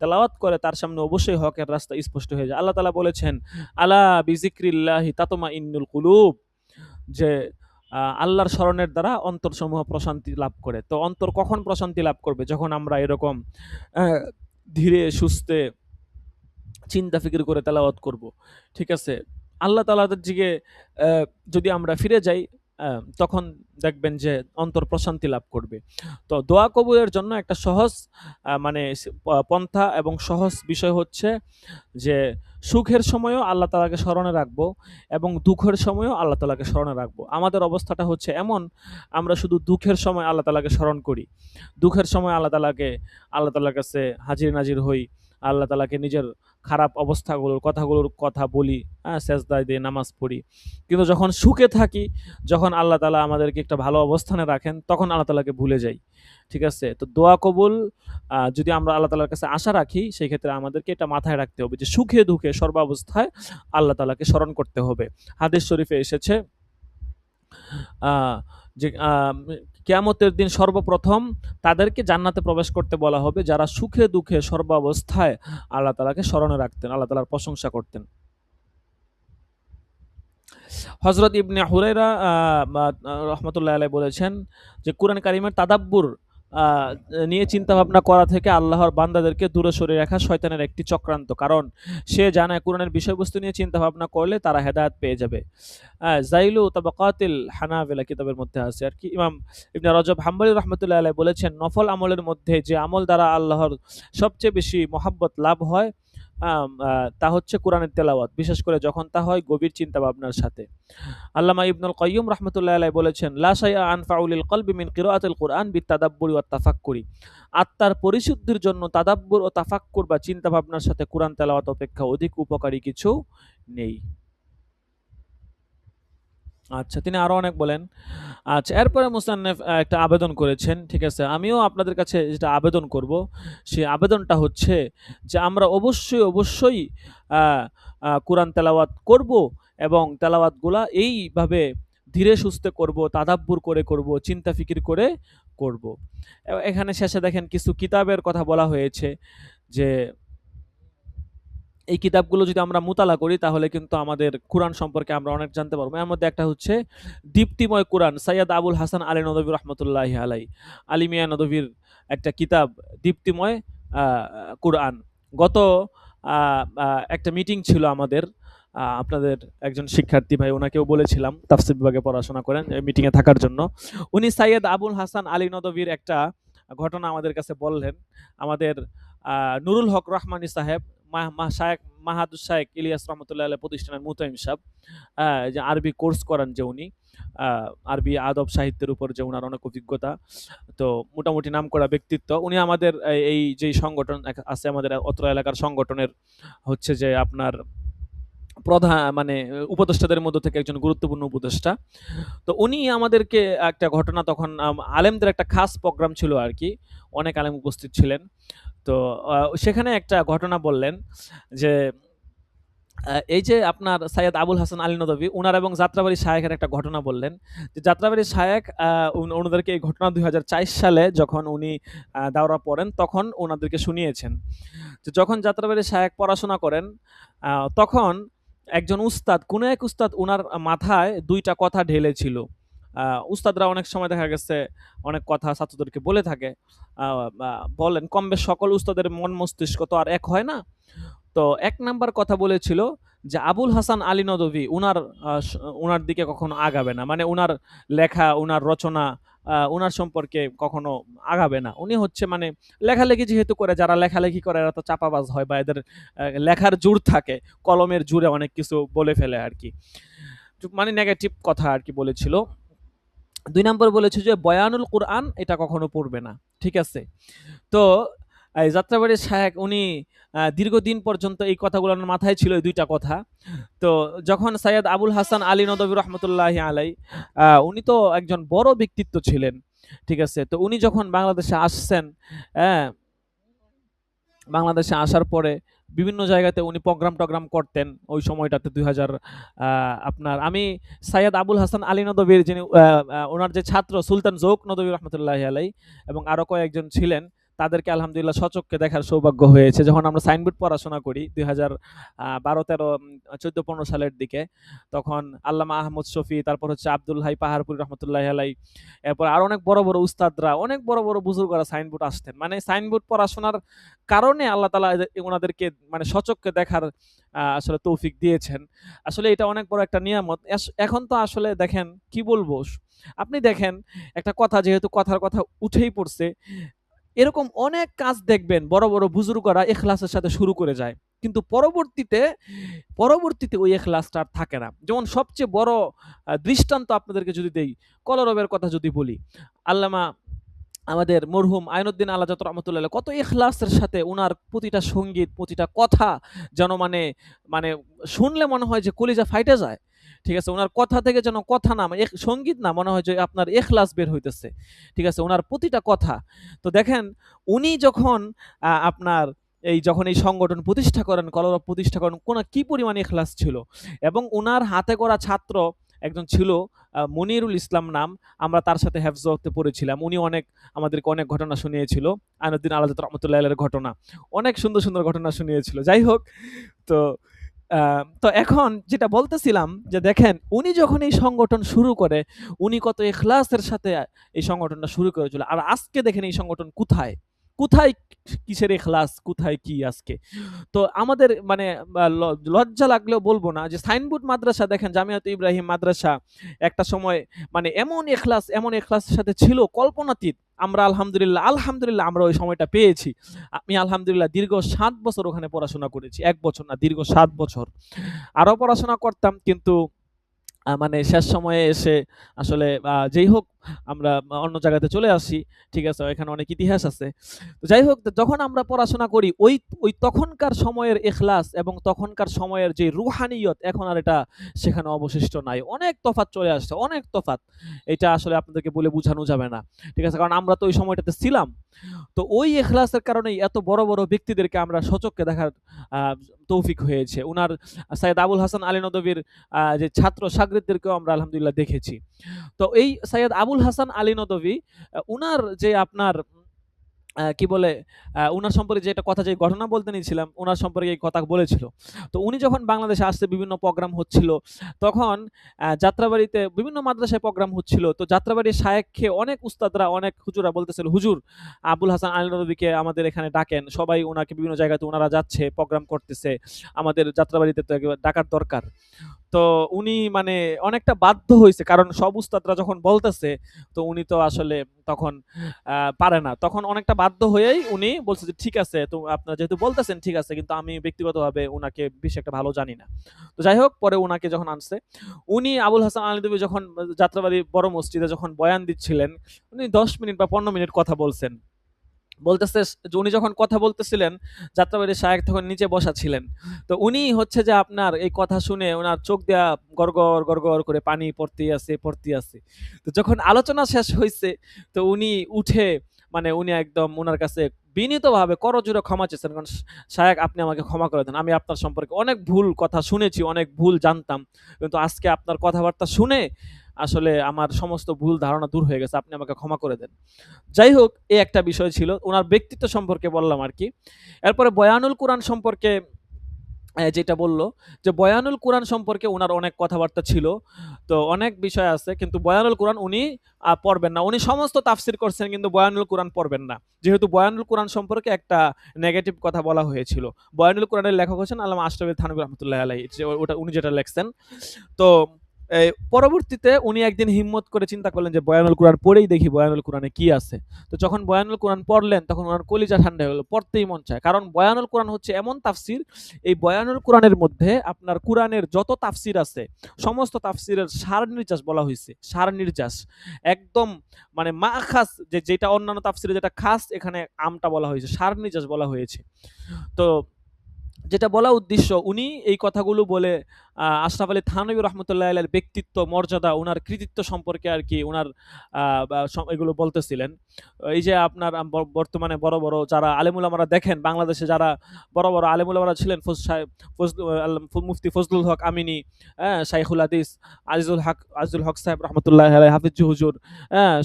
তেলাওয়াত করে তার সামনে অবশ্যই হকের রাস্তা স্পষ্ট হয়ে যায়। আল্লাহ তাআলা বলেছেন, আলা বিযিকরিল্লাহি তাতমাইন্নুল কুলুব, যে আল্লাহর স্মরণের দ্বারা অন্তরসমূহ প্রশান্তি লাভ করে। তো অন্তর কখন প্রশান্তি লাভ করবে? যখন আমরা এরকম ধীরে সুস্থে চিন্তা ফিকির করে তেলাওয়াত করব। ঠিক আছে, আল্লাহ তাআলার দিকে যদি আমরা ফিরে যাই, তখন দেখবেন যে অন্তর প্রশান্তি লাভ করবে। তো দোয়া কবুলের জন্য একটা সহজ মানে পন্থা এবং সহজ বিষয় হচ্ছে যে সুখের সময়ও আল্লাহ তাআলাকে স্মরণে রাখবো এবং দুঃখের সময়ও আল্লাহ তাআলাকে স্মরণে রাখবো। আমাদের অবস্থাটা হচ্ছে এমন, আমরা শুধু দুঃখের সময় আল্লাহ তাআলাকে স্মরণ করি, দুঃখের সময় আল্লাহ তাআলার কাছে হাজির নাজির হই, আল্লাহ তাআলাকে নিজের খারাপ অবস্থাগুলোর কথা বলি, সেজদায় দিয়ে নামাজ পড়ি। কিন্তু যখন সুখে থাকি, যখন আল্লাহ তাআলা আমাদেরকে একটা ভালো অবস্থানে রাখেন, তখন আল্লাহ তাআলাকে ভুলে যাই। ঠিক আছে, তো দোয়া কবুল যদি আমরা আল্লাহ তাআলার কাছে আশা রাখি, সেই ক্ষেত্রে আমাদেরকে এটা মাথায় রাখতে হবে যে সুখে দুঃখে সর্বাবস্থায় আল্লাহ তাআলাকে স্মরণ করতে হবে। হাদিস শরীফে এসেছে যে কিয়ামতের দিন সর্বপ্রথম তাদেরকে জান্নাতে প্রবেশ করতে বলা হবে যারা সুখে দুঃখে সর্বাবস্থায় আল্লাহ তাআলাকে স্মরণে রাখতেন, আল্লাহ তাআলার প্রশংসা করতেন। হযরত ইবনে হুরায়রা রাহমাতুল্লাহি আলাইহি বলেছেন যে কুরআন কারীমের তাদাব্বুর নিয়ে চিন্তা ভাবনা করা থেকে আল্লাহর বান্দাদেরকে দূরে সরিয়ে রাখা শয়তানের একটি চক্রান্ত, কারণ সে জানে কোরআনের বিষয়বস্তু নিয়ে চিন্তা ভাবনা করলে তারা হেদায়েত পেয়ে যাবে। জাইলু তাবাকাতিল হানাবিলা কিতাবের মধ্যে আছে আর কি। ইমাম ইবনে রজব হাম্বলী রাহমাতুল্লাহি আলাইহি বলেছেন, নফল আমলের মধ্যে যে আমল দ্বারা আল্লাহর সবচেয়ে বেশি মহব্বত লাভ হয় তা হচ্ছে কোরআনের তেলাওয়াত, বিশেষ করে যখন তা হয় গভীর চিন্তা ভাবনার সাথে। আল্লামা ইবনুল কাইয়্যিম রাহমাতুল্লাহি আলাইহি বলেছেন, লা শাইআ আনফাউ লিল কলবি মিন কিরাআতিল কুরআন বিত্তাদাব্বুরি ওয়াত তাফাক্কুরি। আত্মার পরিশুদ্ধির জন্য তাদাব্বুর ও তাফাক্কুর বা চিন্তা ভাবনার সাথে কোরআন তেলাওয়াত অপেক্ষা অধিক উপকারী কিছু নেই। আচ্ছা, তিনি আরো অনেক বলেন। আচ্ছা, এরপরে মুসান্নেফ একটা আবেদন করেছেন, ঠিক আছে? আমিও আপনাদের কাছে যেটা আবেদন করব, সেই আবেদনটা হচ্ছে যে আমরা অবশ্যই আ আ কোরআন তেলাওয়াত করব এবং তেলাওয়াতগুলা এইভাবে ধীরে সুস্থে করব, তাদাব্বুর করে করব, চিন্তা ফিকির করে করব। এখানে শেষে দেখেন কিছু কিতাবের কথা বলা হয়েছে যে এই কিতাবগুলো যদি আমরা মুতালা করি তাহলে কিন্তু আমাদের কোরআন সম্পর্কে আমরা অনেক জানতে পারবো। এর মধ্যে একটা হচ্ছে দীপ্তিময় কোরআন, সৈয়দ আবুল হাসান আলী নদভী রহমতুল্লাহি আলাই, আলী মিয়া নদভীর একটা কিতাব দীপ্তিময় কোরআন। গত একটা মিটিং ছিল আমাদের, আপনাদের একজন শিক্ষার্থী ভাই, ওনাকেও বলেছিলাম তাফসীর বিভাগে পড়াশোনা করেন, মিটিংয়ে থাকার জন্য। উনি সৈয়দ আবুল হাসান আলী নদভীর একটা ঘটনা আমাদের কাছে বললেন। আমাদের নুরুল হক রহমানী সাহেব, শায়েখ মাহাদুর শায়েখ ইলিয়াস রহমতুল্লাহ আলাইহি প্রতিষ্ঠানের মুতাইম সাহেব, যে আরবি কোর্স করান যে উনি, আরবি আদব সাহিত্যের উপর যে উনার অনেক অভিজ্ঞতা, তো মোটামুটি নামকরা ব্যক্তিত্ব। উনি আমাদের এই যে সংগঠন আছে আমাদের অত্র এলাকার সংগঠনের হচ্ছে যে আপনার প্রধান মানে উপদেষ্টাদের মধ্য থেকে একজন গুরুত্বপূর্ণ উপদেষ্টা। তো উনি আমাদেরকে একটা ঘটনা, তখন আলেমদের একটা খাস প্রোগ্রাম ছিল আর কি, অনেক আলেম উপস্থিত ছিলেন। তো সেখানে একটা ঘটনা বললেন যে এই যে আপনার সৈয়দ আবুল হাসান আলী নদভী উনার এবং যাত্রাবাড়ি শায়েখের একটা ঘটনা বললেন, যে যাত্রাবাড়ি শায়েখ ওনাদেরকে এই ঘটনা 2004 সালে যখন উনি দাওরা পড়েন তখন ওনাদেরকে শুনিয়েছেন। তো যখন যাত্রাবাড়ি শায়েখ পড়াশোনা করেন তখন একজন উস্তাদ, কোনো এক উস্তাদ উনার মাথায় 2টা কথা ঢেলেছিল। উস্তাদরা অনেক সময় দেখা গেছে অনেক কথা ছাত্রদেরকে বলে থাকে। বলেন কম বেশ সকল উস্তাদের মন মস্তিষ্ক তো আর এক হয় না। তো 1 নাম্বার কথা বলেছিল যে আবুল হাসান আলী নদভী উনার দিকে কখনো আগাবে না। মানে উনার লেখা, উনার রচনা, উনার সম্পর্কে কখনো আগাবে না। উনি হচ্ছে মানে লেখালেখি যেহেতু করে, যারা লেখালেখি করে এরা তো চাপাবাজ হয় বা এদের লেখার জোর থাকে, কলমের জোরে অনেক কিছু বলে ফেলে আরকি। মানে নেগেটিভ কথা আরকি বলেছিল। 2 নাম্বার বলেছে যে বয়ানুল কুরআন এটা কখনো পড়বে না। ঠিক আছে? তো এই যাত্রাবাড়ির শায়েখ উনি দীর্ঘদিন পর্যন্ত এই কথাগুলো ওনার মাথায় ছিল, এই 2টা কথা। তো যখন সৈয়দ আবুল হাসান আলী নদভী রহমতুল্লাহি আলাই, উনি তো একজন বড় ব্যক্তিত্ব ছিলেন। ঠিক আছে? তো উনি যখন বাংলাদেশে আসছেন, হ্যাঁ, বাংলাদেশে আসার পরে বিভিন্ন জায়গাতে উনি প্রোগ্রাম করতেন ওই সময়টাতে 2000 আপনার আমি সৈয়দ আবুল হাসান আলী নদভীর যিনি ওনার যে ছাত্র সুলতান জৌক নদভী রহমতুল্লাহি আলাই এবং আরো কয়েকজন ছিলেন, তাদেরকে আলহামদুলিল্লাহ সচক্ষে দেখার সৌভাগ্য হয়েছে যখন আমরা সাইনবোর্ড পড়াশোনা করি 2012-13 14-15 সালের দিকে। তখন আল্লামা আহমদ শফি, তারপর হচ্ছে আব্দুল হাই পাহাড়পুরি রহমতুল্লাহি আলাই, এরপর আরো অনেক বড় বড় উস্তাদরা, অনেক বড় বড় বুজুর্গরা সাইনবোর্ড আসতেন। মানে সাইনবোর্ড পড়াশোনার কারণে আল্লাহ তাআলা ওনাদেরকে মানে সচক্ষে দেখার আসলে তৌফিক দিয়েছেন। আসলে এটা অনেক বড় একটা নিয়ামত। এখন তো আসলে দেখেন কি বলবো, আপনি দেখেন একটা কথা, যেহেতু কথার কথা উঠেই পড়ছে, এরকম অনেক কাজ দেখবেন বড় বড় বুজুর্গরা ইখলাসের সাথে শুরু করে যায়, কিন্তু পরবর্তীতে ওই ইখলাসটা আর থাকে না। যেমন সবচেয়ে বড় দৃষ্টান্ত আপনাদেরকে যদি দেই, কলরবের কথা যদি বলি, আল্লামা আমাদের মরহুম আইনুদ্দিন আলাজাত রহমতুল্লাহ কত ইখলাসের সাথে উনার প্রতিটা সঙ্গীত, প্রতিটা কথা যেন মানে মানে শুনলে মনে হয় যে কলিজা ফাইটে যায়। ঠিক আছে? উনার কথা থেকে যেন কথা না, মানে সঙ্গীত না, মনে হয় যে আপনার ইখলাস বের হইতেছে। ঠিক আছে? উনার প্রতিটা কথা। তো দেখেন উনি যখন আপনার যখন এই সংগঠন প্রতিষ্ঠা করেন, কলরব প্রতিষ্ঠা করেন, কি পরিমাণ ইখলাস ছিল। এবং উনার হাতে করা ছাত্র একজন ছিল মনিরুল ইসলাম নাম, আমরা তার সাথে হেফজতে পড়েছিলাম। উনি আমাদেরকে অনেক ঘটনা শুনিয়েছিল, আইনুদ্দিন আলাজাত রহমতুল্লাহ এর ঘটনা, অনেক সুন্দর সুন্দর ঘটনা শুনিয়েছিল। যাই হোক, তো তো এখন যেটা বলতেছিলাম যে দেখেন উনি যখন এই সংগঠন শুরু করে, উনি কত ইখলাসের সাথে এই সংগঠনটা শুরু করেছিল, আর আজকে দেখেন এই সংগঠন কোথায়। কোথায় কিসের ইখলাস, কোথায় কি আজকে? তো আমাদের মানে লজ্জা লাগলেও বলবো না যে সাইনবোর্ড মাদ্রাসা দেখেন, জামিয়াত ইব্রাহিম মাদ্রাসা একটা সময় মানে এমন এখলাসের সাথে ছিল কল্পনাতীত। আমরা আলহামদুলিল্লাহ আমরা ওই সময়টা পেয়েছি। আমি আলহামদুলিল্লাহ দীর্ঘ ৭ বছর ওখানে পড়াশোনা করেছি। ১ বছর না, দীর্ঘ ৭ বছর। আরো পড়াশোনা করতাম, কিন্তু মানে শেষ সময়ে এসে আসলে যেই হোক আমরা অন্য জায়গাতে চলে আসি। ঠিক আছে? এখানে অনেক ইতিহাস আছে। তো যাই হোক, যখন আমরা পড়াশোনা করি ওই তখনকার সময়ের ইখলাস এবং তখনকার সময়ের যে রুহানিয়ত এখন আর এটা সেখানে অবশিষ্ট নাই। অনেক তফাৎ চলে আসছে, অনেক তফাৎ। এটা আসলে আপনাদেরকে বলে বুঝানো যাবে না। ঠিক আছে? কারণ আমরা তো ওই সময়টাতে ছিলাম। তো ওই ইখলাসের কারণেই এত বড়, বড় ব্যক্তিদেরকে আমরা সচক্ষে দেখার আ তৌফিক হয়েছে। উনার সৈয়দ আবুল হাসান আলী নদভীর যে ছাত্র শাগিরদেরকেও আমরা আলহামদুলিল্লাহ দেখেছি। তো এই সৈয়দ আবুল হাসান আলী নদভী উনার যে আপনার কি বলে উনার সম্পর্কে যে একটা কথা, যে ঘটনা বলতে নিয়েছিলাম, উনার সম্পর্কে এই কথা বলেছিল। তো উনি যখন বাংলাদেশে আসছে, বিভিন্ন প্রোগ্রাম হচ্ছিল, তখন যাত্রাবাড়িতে বিভিন্ন মাদ্রাসায় প্রোগ্রাম হচ্ছিল। তো যাত্রাবাড়ির শায়েখকে অনেক উস্তাদরা, অনেক হুজুরা বলতেছিল, "হুজুর, আবুল হাসান আলী নদভীকে আমাদের এখানে ডাকেন। সবাই উনাকে বিভিন্ন জায়গাতে উনারা যাচ্ছে, প্রোগ্রাম করতেছে। আমাদের যাত্রাবাড়িতে তো একেবারে ডাকার দরকার।" তো উনি মানে অনেকটা বাধ্য হইছে। কারণ সব উস্তাদরা যখন বলতেছে, তো উনি তো আসলে তখন পারে না। তখন অনেকটা বাধ্য হয়েই উনি বলছে যে, "ঠিক আছে, তো আপনারা যেহেতু বলতেছেন ঠিক আছে, কিন্তু আমি ব্যক্তিগতভাবে উনাকে বেশি একটা ভালো জানি না।" তো যাই হোক, পরে উনাকে যখন আনছে, উনি আবুল হাসান আলী নদভী যখন যাত্রাবাড়ি বড় মসজিদে যখন বয়ান দিচ্ছিলেন, উনি ১০ মিনিট বা ১৫ মিনিট কথা বলছেন। বলতেছে যে উনি যখন কথা বলতেছিলেন, যাত্রাবাড়ির শায়েখ তখন নিচে বসা ছিলেন। তো উনি হচ্ছে যে আপনার এই কথা শুনে উনার চোখ দিয়া গড়গড়, গড়গড় করে পানি পড়তেই আছে, পড়তেই আছে। তো যখন আলোচনা শেষ হইছে, তো উনি উঠে মানে উনি একদম উনার কাছে বিনীতভাবে করজোড়ে ক্ষমা চেয়েছেন। কারণ শায়েখ, আপনি আমাকে ক্ষমা করে দেন। আমি আপনার সম্পর্কে অনেক ভুল কথা শুনেছি, অনেক ভুল জানতাম। কিন্তু আজকে আপনার কথাবার্তা শুনে আসলে আমার সমস্ত ভুল ধারণা দূর হয়ে গেছে। আপনি আমাকে ক্ষমা করে দেন। যাই হোক, এই একটা বিষয় ছিল। উনার ব্যক্তিত্ব সম্পর্কে বললাম আরকি। এরপরে বয়ানুল কুরআন সম্পর্কে যেটা বলল, যে বয়ানুল কুরআন সম্পর্কে উনার অনেক কথাবার্তা ছিল। তো অনেক বিষয় আছে, কিন্তু বয়ানুল কুরআন উনি পড়বেন না। উনি সমস্ত তাফসির করছেন, কিন্তু বয়ানুল কুরআন পড়বেন না। যেহেতু বয়ানুল কুরআন সম্পর্কে একটা নেগেটিভ কথা বলা হয়েছিল। বয়ানুল কুরআনের লেখক হচ্ছেন আল্লামা আশরাফ থানভী রাহমাতুল্লাহি আলাইহি। যে ওটা উনি যেটা লেখছেন। তো পরবর্তীতে উনি একদিন হিম্মত করে চিন্তা করলেন যে বয়ানুল কুরআন পড়েই দেখি বয়ানুল কুরআনে কি আছে। তো যখন বয়ানুল কুরআন পড়লেন, তখন উনার কলিজা ঠান্ডা হয়ে গেল। পড়তেই মন চায়। কারণ বয়ানুল কুরআন হচ্ছে এমন তাফসির, এই বয়ানুল কুরআনের মধ্যে আপনার কুরআনের যত তাফসির আছে, সমস্ত তাফসিরের সার-নির্যাস বলা হইছে। সার-নির্যাস। একদম মানে মাখাস, যেটা অন্যান্য তাফসিরে যেটা খাস, এখানে আমটা বলা হয়েছে। সার-নির্যাস বলা হয়েছে। তো যেটা বলা উদ্দেশ্য, উনি এই কথাগুলো বলে আশরাফ আলী থানভী রহমতুল্লাহ আলাইহির ব্যক্তিত্ব, মর্যাদা, উনার কৃতিত্ব সম্পর্কে আর কি উনার এগুলো বলতেছিলেন। এই যে আপনার বর্তমানে বড় বড় যারা আলেম উলামারা দেখেন, বাংলাদেশে যারা বড় বড় আলেম উলামারা ছিলেন, মুফতি ফজলুল হক আমিনী, শাইখুল হাদিস আজিজুল হক সাহেব রহমতুল্লাহ আলাইহি, হাফিজ হুজুর,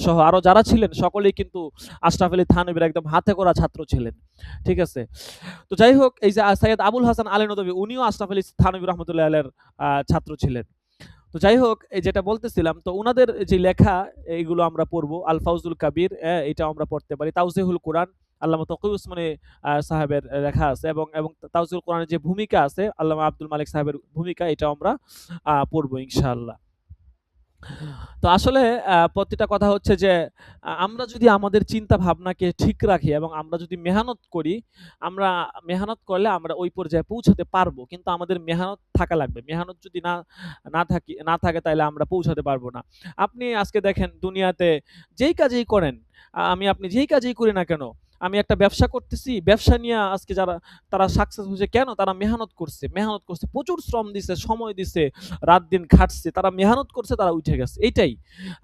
সহ আরো যারা ছিলেন, সকলেই কিন্তু আশরাফ আলী থানভীর একদম হাতে করা ছাত্র ছিলেন। ঠিক আছে? তো যাই হোক, এই যে সৈয়দ আবুল হাসান আলী নদভী, উনিও আশরাফ আলী থানভী রহমতুল্লাহ আলাইহির ছাত্র ছিলেন। তো যাই হোক, এই যেটা বলতেছিলাম, তো উনাদের যে লেখা, এইগুলো আমরা পড়বো। আল ফাউজুল কাবীর, এটাও আমরা পড়তে পারি। তাওজিহুল কুরআন, আল্লামা তকি উসমানী সাহেবের লেখা আছে, এবং তাওজিহুল কুরআনের যে ভূমিকা আছে, আল্লামা আব্দুল মালিক সাহেবের ভূমিকা, এটাও আমরা পড়বো ইনশাআল্লাহ। তো আসলে প্রতিটা কথা হচ্ছে যে আমরা যদি আমাদের চিন্তা ভাবনাকে ঠিক রাখি এবং আমরা যদি মেহনত করি, আমরা মেহনত করলে আমরা ওই পর্যায়ে পৌঁছাতে পারবো। কিন্তু আমাদের মেহনত থাকা লাগবে। মেহনত যদি না থাকে, তাইলে আমরা পৌঁছাতে পারবো না। আপনি আজকে দেখেন দুনিয়াতে যেই কাজেই করেন, আপনি যেই কাজেই করি না কেন, আমি একটা ব্যবসা করতেছি, ব্যবসা নিয়ে আজকে তারা সাকসেস হয়েছে কেন? তারা মেহনত করছে, প্রচুর শ্রম দিছে, সময় দিছে, রাত-দিন খাটছে, তারা মেহনত করছে, তারা উঠে গেছে। এইটাই।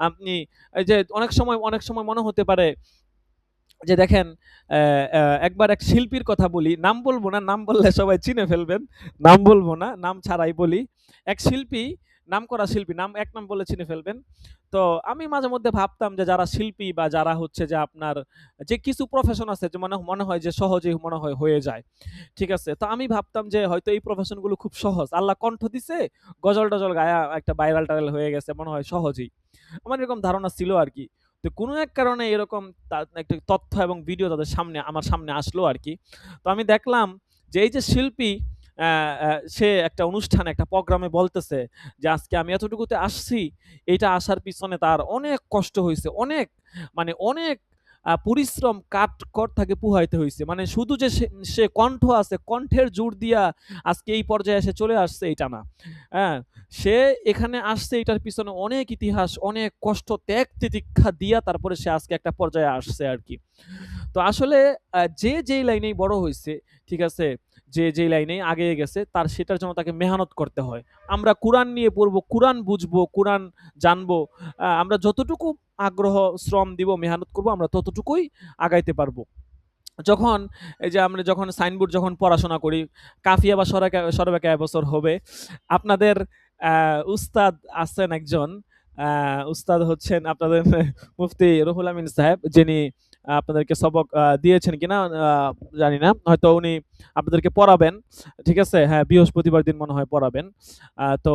আপনি এই যে অনেক সময় মনে হতে পারে যে দেখেন, অ্যা অ্যা একবার এক শিল্পীর কথা বলি। নাম বলব না, নাম বললে সবাই চিনে ফেলবেন। নাম বলব না, নাম ছাড়াই বলি। এক শিল্পী, নামকরা শিল্পী, এক নাম বললে চিনে ফেলবেন। তো আমি মাঝে মধ্যে ভাবতাম যে যারা শিল্পী বা যারা হচ্ছে যে আপনার যে কিছু প্রফেশন আছে, যে মনে হয় যে সহজেই মনে হয় হয়ে যায়। ঠিক আছে? তো আমি ভাবতাম যে হয়তো এই প্রফেশন গুলো খুব সহজ। আল্লাহ কণ্ঠ দিছে, গজল-টজল গায়া একটা ভাইরাল-টাইরাল হয়ে গেছে, মনে হয় সহজেই। আমার এরকম ধারণা ছিল আরকি। তো কোনো এক কারণে এরকম একটা তথ্য এবং ভিডিও তাদের সামনে আমার সামনে আসলো আরকি। তো আমি দেখলাম যে এই যে শিল্পী অ্যা অ্যা সে একটা অনুষ্ঠানে, একটা প্রোগ্রামে বলতেছে যে, "আজকে আমি এতটুকুতে আসছি, এইটা আসার পিছনে তার অনেক কষ্ট হইছে। অনেক মানে অনেক পরিশ্রম কাঠ-খড় তাকে পুহাইতে হইছে। মানে শুধু যে সে কণ্ঠ আছে, কণ্ঠের জোর দিয়া আজকে এই পর্যায়ে এসে চলে আসছে এইটা না। হ্যাঁ? সে এখানে আসছে এটার পিছনে অনেক ইতিহাস, অনেক কষ্ট, ত্যাগ তিতিক্ষা দিয়া তারপরে সে আজকে একটা পর্যায়ে আসছে আরকি। তো আসলে যে যেই লাইনেই বড় হইছে, ঠিক আছে? যে যেই লাইনেই আগায়ে গেছে তার সেটার জন্য তাকে মেহনত করতে হয়। আমরা কুরআন নিয়ে পড়বো, কুরআন বুঝবো, কুরআন জানবো। আমরা যতটুকু আগ্রহ, শ্রম দিব, মেহনত করব আমরা ততটুকুই আগাইতে পারবো। যখন এই যে আমরা যখন সাইনবোর্ড যখন পড়াশোনা করি, কাফিয়া বা সরবে কয় বছর হবে। আপনাদের আ উস্তাদ আছেন একজন, আ উস্তাদ হচ্ছেন আপনাদের মুফতি রুহুল আমিন সাহেব, যিনি আপনাদেরকে সবক দিয়েছেন কিনা জানি না। হয়তো উনি আপনাদেরকে পড়াবেন। ঠিক আছে? হ্যাঁ, বৃহস্পতিবার দিন মনে হয় পড়াবেন। তো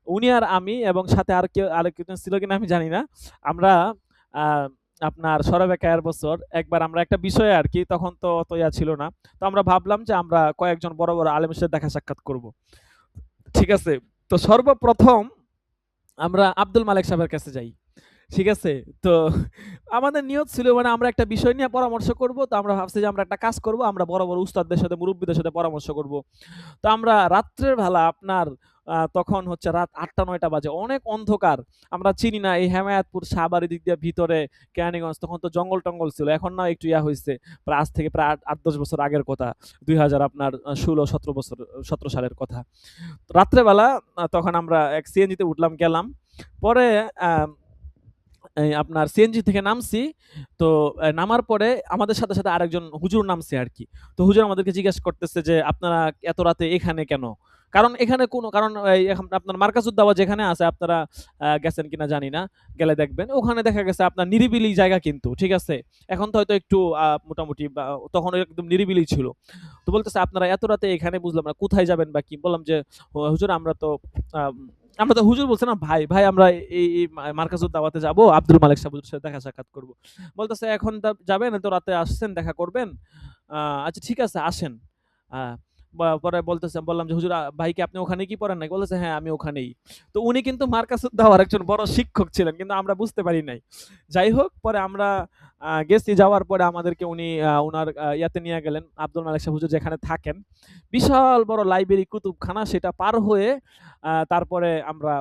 উনি আর আমি এবং সাথে আরেকজন ছিল কিনা আমি জানি না। আমরা আ আপনার সরাবেকায়ার বছর একবার আমরা একটা বিষয়ে আরকি, তখন তো অত ইয়া ছিল না। তো আমরা ভাবলাম যে আমরা কয়েকজন বড়, বড় আলেমের সাথে দেখা সাক্ষাৎ করব। ঠিক আছে? তো সর্বপ্রথম আমরা আব্দুল মালেক সাহেবের কাছে যাই। ঠিক আছে? তো আমাদের নিয়ত ছিল মানে আমরা একটা বিষয় নিয়ে পরামর্শ করব। তো আমরা ভাবছি যে আমরা একটা কাজ করব। আমরা বড়, বড় উস্তাদদের সাথে, মুরুব্বিদের সাথে পরামর্শ করব। তো আমরা রাত্রের বেলা আপনার তখন হচ্ছে রাত ৮ঃ০০-৯ঃ০০ বাজে। অনেক অন্ধকার। আমরা চিনি না এই হেমায়েতপুর, শাহবাড়ি দিক দিয়ে ভিতরে কেরানীগঞ্জ তখন তো জঙ্গল-টঙ্গল ছিল। এখন না একটু ইয়া হইছে। প্রায় আজ থেকে প্রায় ৮-১০ বছর আগের কথা। ২০০০ আপনার ১৬-১৭ বছর ১৭ সালের কথা। রাত্রে বেলা তখন আমরা এক সিএনজিতে উঠলাম, গেলাম। পরে আ এই আপনার সিএনজি থেকে নামছি। তো নামার পরে আমাদের সাথে, সাথে আরেকজন হুজুর নামছে আরকি। তো হুজুর আমাদেরকে জিজ্ঞেস করতেছে যে, "আপনারা এত রাতে এখানে কেন?" কারণ এখানে কারণ এই এখন আপনার মার্কাজুদ-দাওয়া যেখানে আছে আপনারা গেছেন কিনা জানি না। গেলে দেখবেন। ওখানে দেখা গেছে আপনার নিরিবিলি জায়গা কিন্তু। ঠিক আছে? এখন তো হয়তো একটু মোটামুটি বা তখন একদম নিরিবিলি ছিল। তো বলতেছে, "আপনারা এত রাতে এখানে বুঝলাম না। কোথায় যাবেন বা কি?" বললাম যে, হুজুর আম আমরা তো হুজুর বলছি না ভাই, ভাই আমরা এই মার্কাজুদ দাওয়াতে যাবো। আব্দুল মালেক সাহেব হুজুরের সাথে দেখা সাক্ষাৎ করব। বলতেছে, "এখন যাবেন? এত রাতে আসছেন, দেখা করবেন? আচ্ছা ঠিক আছে আসেন।" আ পরে বললাম যে, "হুজুর ভাই কি আপনি ওখানেই কি পড়েন নাকি?" বলতেছে, "হ্যাঁ, আমি ওখানেই।" তো উনি কিন্তু মার্কাজুদ দাওয়ার একজন বড় শিক্ষক ছিলেন। কিন্তু আমরা বুঝতে পারি নাই। যাই হোক পরে আমরা গেছি, যাওয়ার পরে আমাদেরকে উনি উনার ইয়াতে নিয়ে গেলেন। আব্দুল মালেক সাহেব হুজুর যেখানে থাকেন। বিশাল বড় লাইব্রেরি, কুতুবখানা, সেটা পার হয়ে তারপরে আমরা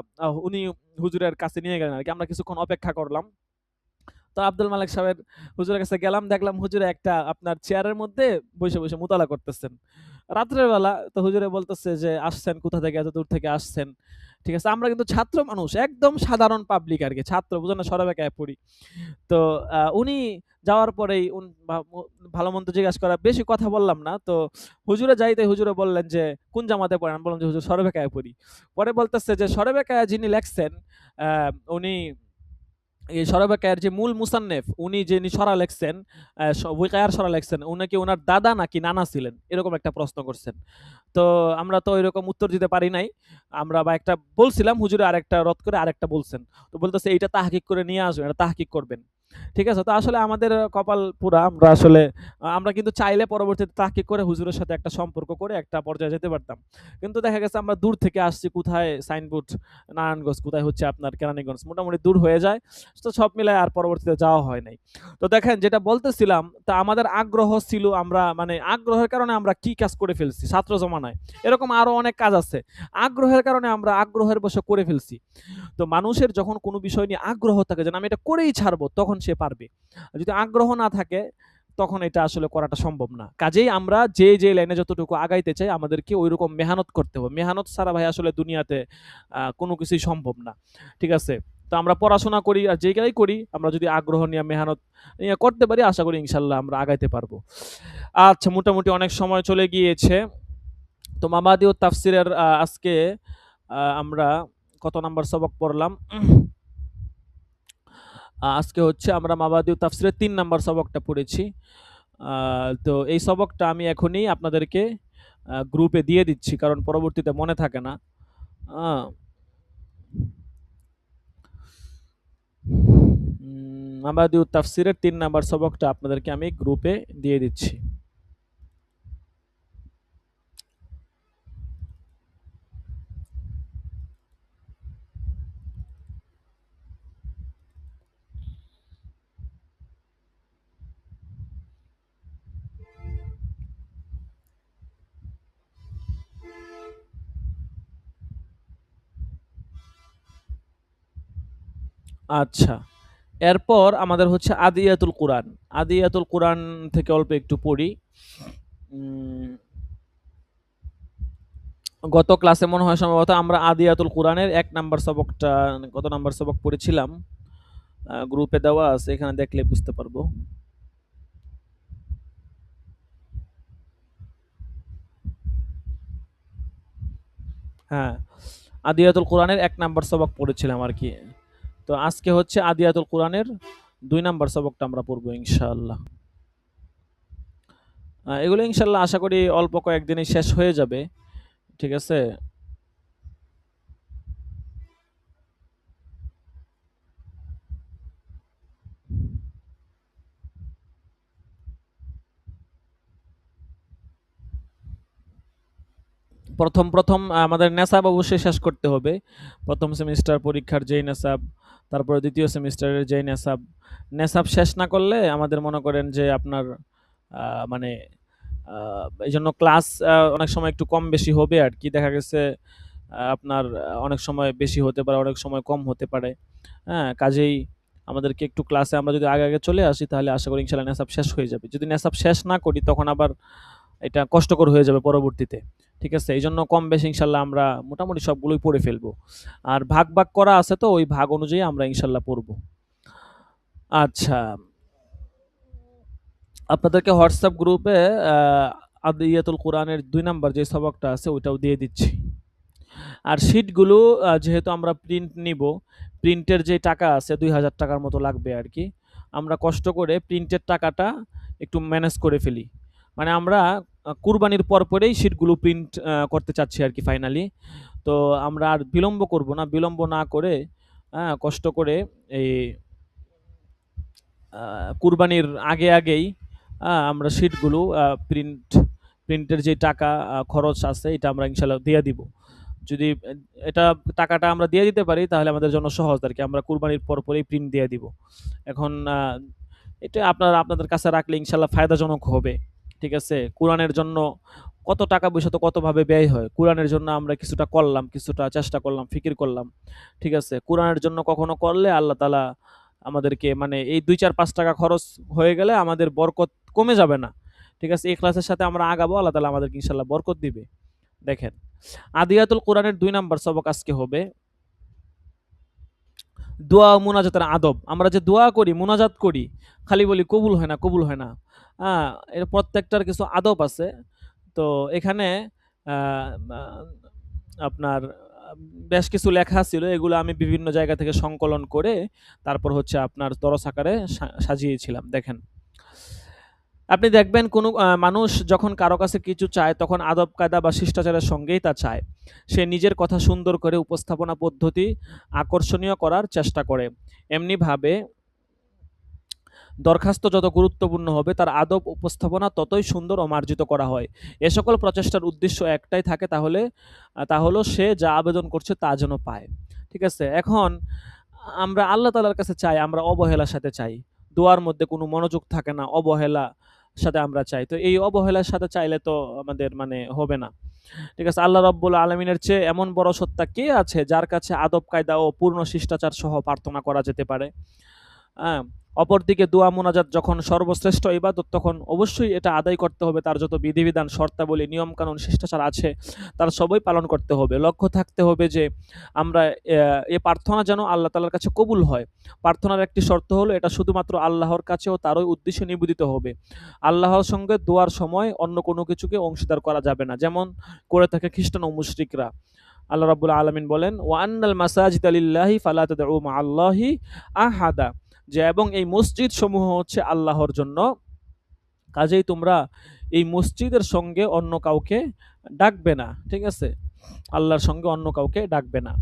উনি হুজুরের কাছে নিয়ে গেলেন আরকি। আমরা কিছুক্ষণ অপেক্ষা করলাম। তো আব্দুল মালেক সাহেবের হুজুরের কাছে গেলাম, দেখলাম হুজুরে একটা আপনার চেয়ারের মধ্যে বইসে, বইসে মুতালা করতেছেন। রাত্রের বেলা তো হুজুরে বলতেছে যে, "আসছেন কোথা থেকে? এত দূর থেকে আসছেন।" ঠিক আছে? আমরা কিন্তু ছাত্র মানুষ, একদম সাধারণ পাবলিক আরকি। ছাত্র বুঝেন না, সরাবেকায় পড়ি। তো উনি যাওয়ার পরেই ভালো-মন্দ জিজ্ঞাসা করা, বেশি কথা বললাম না। তো হুজুরে যাইতে হুজুরে বললেন যে, "কোন জামাতে পড়েন?" আমি বললাম যে, "হুজুর সরবেকায়া পড়ি।" পরে বলতেছে যে, সরবেকায়া যিনি লেখছেন আ উনি এই সরাবেকায়ের যে মূল মুসান্নেফ, উনি যিনি সরা লেখছেন, ওয়াকিয়ার সরা লেখছেন, উনি কি উনার দাদা নাকি নানা ছিলেন? এরকম একটা প্রশ্ন করছেন। তো আমরা তো ঐরকম উত্তর দিতে পারি নাই। আমরা বা একটা বলছিলাম, হুজুরে আরেকটা রদ করে আরেকটা বলছেন। তো বলতেছে, "এইটা তাহকিক করে নিয়ে আসবেন, এটা তাহকিক করবেন।" ঠিক আছে? তো আসলে আমাদের কপাল পুরা। আমরা আসলে আমরা কিন্তু চাইলে পরবর্তীতে তাহকিক করে হুজুরের সাথে একটা সম্পর্ক করে একটা পর্যায়ে যেতে পারতাম। কিন্তু দেখা গেছে আমরা দূর থেকে আসছি, কোথায় সাইনবোর্ড নারায়ণগঞ্জ, কোথায় হচ্ছে আপনার কেরানীগঞ্জ। মোটামুটি দূর হয়ে যায়। তো সব মিলায় আর পরবর্তীতে যাওয়া হয় নাই। তো দেখেন যেটা বলতেছিলাম, তা আমাদের আগ্রহ ছিল, আমরা মানে আগ্রহের কারণে আমরা কি কাজ করে ফেলছি ছাত্র জমানায়। এরকম আরো অনেক কাজ আছে। আগ্রহের কারণে আমরা আগ্রহের বশে করে ফেলছি। তো মানুষের যখন কোনো বিষয় নিয়ে আগ্রহ থাকে যে, "না আমি এটা করেই ছাড়বো", তখন সে পারবে। আর যদি আগ্রহ না থাকে, তখন এটা আসলে করাটা সম্ভব না। কাজেই আমরা যে লাইনে যতটুকু আগাইতে চাই, আমাদেরকে ঐরকম মেহনত করতে হবে। মেহনত ছাড়া ভাই আসলে দুনিয়াতে কোনো কিছুই সম্ভব না। ঠিক আছে? তো আমরা পড়াশোনা করি আর যেটাই করি, আমরা যদি আগ্রহ নিয়ে মেহনত নিয়ে করতে পারি, আশা করি ইনশাআল্লাহ আমরা আগাইতে পারবো। আচ্ছা, মোটামুটি অনেক সময় চলে গিয়েছে। তো মাবাদি ও তাফসিরের আজকে আমরা কত নাম্বার সবক পড়লাম? আজকে হচ্ছে আমরা মাবাদি ও তাফসিরের ৩ নাম্বার সবকটা পড়েছি। আ তো এই সবকটা আমি এখনই আপনাদেরকে গ্রুপে দিয়ে দিচ্ছি, কারণ পরবর্তীতে মনে থাকে না। আ মাবাদিউত তাফসিরের 3 নাম্বার সবকটা আপনাদেরকে আমি গ্রুপে দিয়ে দিচ্ছি। আচ্ছা, এরপর আমাদের হচ্ছে আদিয়াতুল কুরআন। আদিয়াতুল কুরআন থেকে অল্প একটু পড়ি। গত ক্লাসে মনে হয় সম্ভবত আমরা আদিয়াতুল কুরআনের 1 নাম্বার সবকটা, কত নাম্বার সবক পড়েছিলাম গ্রুপে দেওয়া আছে, এখানে দেখলে বুঝতে পারবো। হ্যাঁ, আদিয়াতুল কুরআনের 1 নাম্বার সবক পড়েছিলাম আর কি। তো আজকে হচ্ছে আদিয়াতুল কুরআনের 2 নাম্বার সবকটা আমরা পড়বো ইনশাআল্লাহ। এগুলো ইনশাআল্লাহ আশা করি অল্প কয়েকদিনেই শেষ হয়ে যাবে, ঠিক আছে। প্রথম আমাদের নেসাব অবশ্যই শেষ করতে হবে। প্রথম সেমিস্টার পরীক্ষার যেই নেসাব, তারপরে দ্বিতীয় সেমিস্টারের যেই নেসাব, নেসাব শেষ না করলে আমাদের মনে করেন যে আপনার মানে এই জন্য ক্লাস অনেক সময় একটু কম বেশি হবে আর কি। দেখা গেছে আপনার অনেক সময় বেশি হতে পারে, অনেক সময় কম হতে পারে। হ্যাঁ, কাজেই আমাদেরকে একটু ক্লাসে আমরা যদি আগে আগে চলে আসি তাহলে আশা করি ইনশাল্লাহ নেসাব শেষ হয়ে যাবে। যদি নেসাব শেষ না করি তখন আবার এটা কষ্টকর হয়ে যাবে পরবর্তীতে, ঠিক আছে। এই জন্য কম বেশি ইনশাল্লাহ আমরা মোটামুটি সবগুলোই পড়ে ফেলবো। আর ভাগ ভাগ করা আছে, তো ওই ভাগ অনুযায়ী আমরা ইনশাল্লাহ পড়বো। আচ্ছা, আপনাদেরকে হোয়াটসঅ্যাপ গ্রুপে আদিয়াতুল কুরআনের 2 নাম্বার যে সবকটা আছে ওইটাও দিয়ে দিচ্ছি। আর শিটগুলো যেহেতু আমরা প্রিন্ট নিব, প্রিন্টের যে টাকা আছে 2000 টাকার মতো লাগবে আর কি। আমরা কষ্ট করে প্রিন্টের টাকাটা একটু ম্যানেজ করে ফেলি। মানে আমরা কুরবানির পরেই শিটগুলো প্রিন্ট করতে চাচ্ছি আর কি ফাইনালি। তো আমরা আর বিলম্ব করব না, বিলম্ব না করে কষ্ট করে এই কুরবানির আগেই আমরা শিটগুলো প্রিন্টের যে টাকা খরচ আছে এটা আমরা ইনশাল্লাহ দিয়ে দিব। যদি এটা টাকাটা আমরা দিয়ে দিতে পারি তাহলে আমাদের জন্য সহজ আর কি। আমরা কুরবানির পরেই প্রিন্ট দিয়ে দিব। এখন এটা আপনাদের কাছে রাখলে ইনশাল্লাহ ফায়দাজনক হবে, ঠিক আছে। কোরআনের জন্য কত টাকা পয়সা তো কতভাবে ব্যয় হয়। কোরআনের জন্য আমরা কিছুটা করলাম, কিছুটা চেষ্টা করলাম, ফিকির করলাম, ঠিক আছে। কোরআনের জন্য কখনো করলে আল্লাহ তাআলা আমাদেরকে মানে এই 2-4-5 টাকা খরচ হয়ে গেলে আমাদের বরকত কমে যাবে না, ঠিক আছে। ইখলাসের সাথে আমরা আগাবো, আল্লাহ তাআলা আমাদেরকে ইনশাল্লাহ বরকত দিবে। দেখেন, আদিয়াতুল কোরআনের 2 নাম্বার সবক আজকে হবে দোয়া ও মুনাজাতের আদব। আমরা যে দোয়া করি, মুনাজাত করি, খালি বলি কবুল হয় না, কবুল হয় না। এর প্রত্যেকটার কিছু আদব আছে। তো এখানে আ আ আপনার বেশ কিছু লেখা ছিল। এগুলো আমি বিভিন্ন জায়গা থেকে সংকলন করে তারপর হচ্ছে আপনার দরস আকারে সাজিয়েছিলাম। দেখেন, আপনি দেখবেন কোনো মানুষ যখন কারো কাছে কিছু চায় তখন আদব কায়দা বা শিষ্টাচারের সঙ্গেই তা চায়। সে নিজের কথা সুন্দর করে উপস্থাপনা পদ্ধতি আকর্ষণীয় করার চেষ্টা করে। এমনিভাবে দরখাস্ত যত গুরুত্বপূর্ণ হবে তার আদব উপস্থাপনা ততই সুন্দর ও মার্জিত করা হয়। এ সকল প্রচেষ্টার উদ্দেশ্য একটাই থাকে, তা হলো সে যা আবেদন করছে তা যেন পায়, ঠিক আছে। এখন আমরা আল্লাহ তাআলার কাছে চাই, আমরা অবহেলার সাথে চাই। দোয়ার মধ্যে কোনো মনোযোগ থাকে না, অবহেলা সাথে আমরা চাই। তো এই অবহেলার সাথে চাইলে তো আমাদের মানে হবে না, ঠিক আছে। আল্লাহ রাব্বুল আলামিনের চেয়ে এমন বড় সত্তা কে আছে যার কাছে আদব কায়দা ও পূর্ণ শিষ্টাচার সহ প্রার্থনা করা যেতে পারে। হ্যাঁ, অপরদিকে দোয়া মোনাজাত যখন সর্বশ্রেষ্ঠ ইবাদত তখন অবশ্যই এটা আদায় করতে হবে। তার যত বিধিবিধান, শর্তাবলী, নিয়মকানুন, শিষ্টাচার আছে তার সবই পালন করতে হবে। লক্ষ্য থাকতে হবে যে আমরা এ প্রার্থনা যেন আল্লাহ তাআলার কাছে কবুল হয়। প্রার্থনার একটি শর্ত হলো এটা শুধুমাত্র আল্লাহর কাছে ও তারই উদ্দেশ্যে নিবেদিত হবে। আল্লাহর সঙ্গে দোয়ার সময় অন্য কোনো কিছুকে অংশীদার করা যাবে না, যেমন করে থাকে খ্রিস্টান ও মুশরিকরা। আল্লাহ রাব্বুল আলামিন বলেন, ওয়া আন্নাল মাসাজিদা লিল্লাহি ফালা তাদউ মাআল্লাহি আহাদা, যে এবং এই মসজিদ সমূহ হচ্ছে আল্লাহর জন্য, কাজেই তোমরা এই মসজিদের সঙ্গে অন্য কাউকে ডাকবে না, ঠিক আছে। আল্লাহর সঙ্গে অন্য কাউকে ডাকবে না।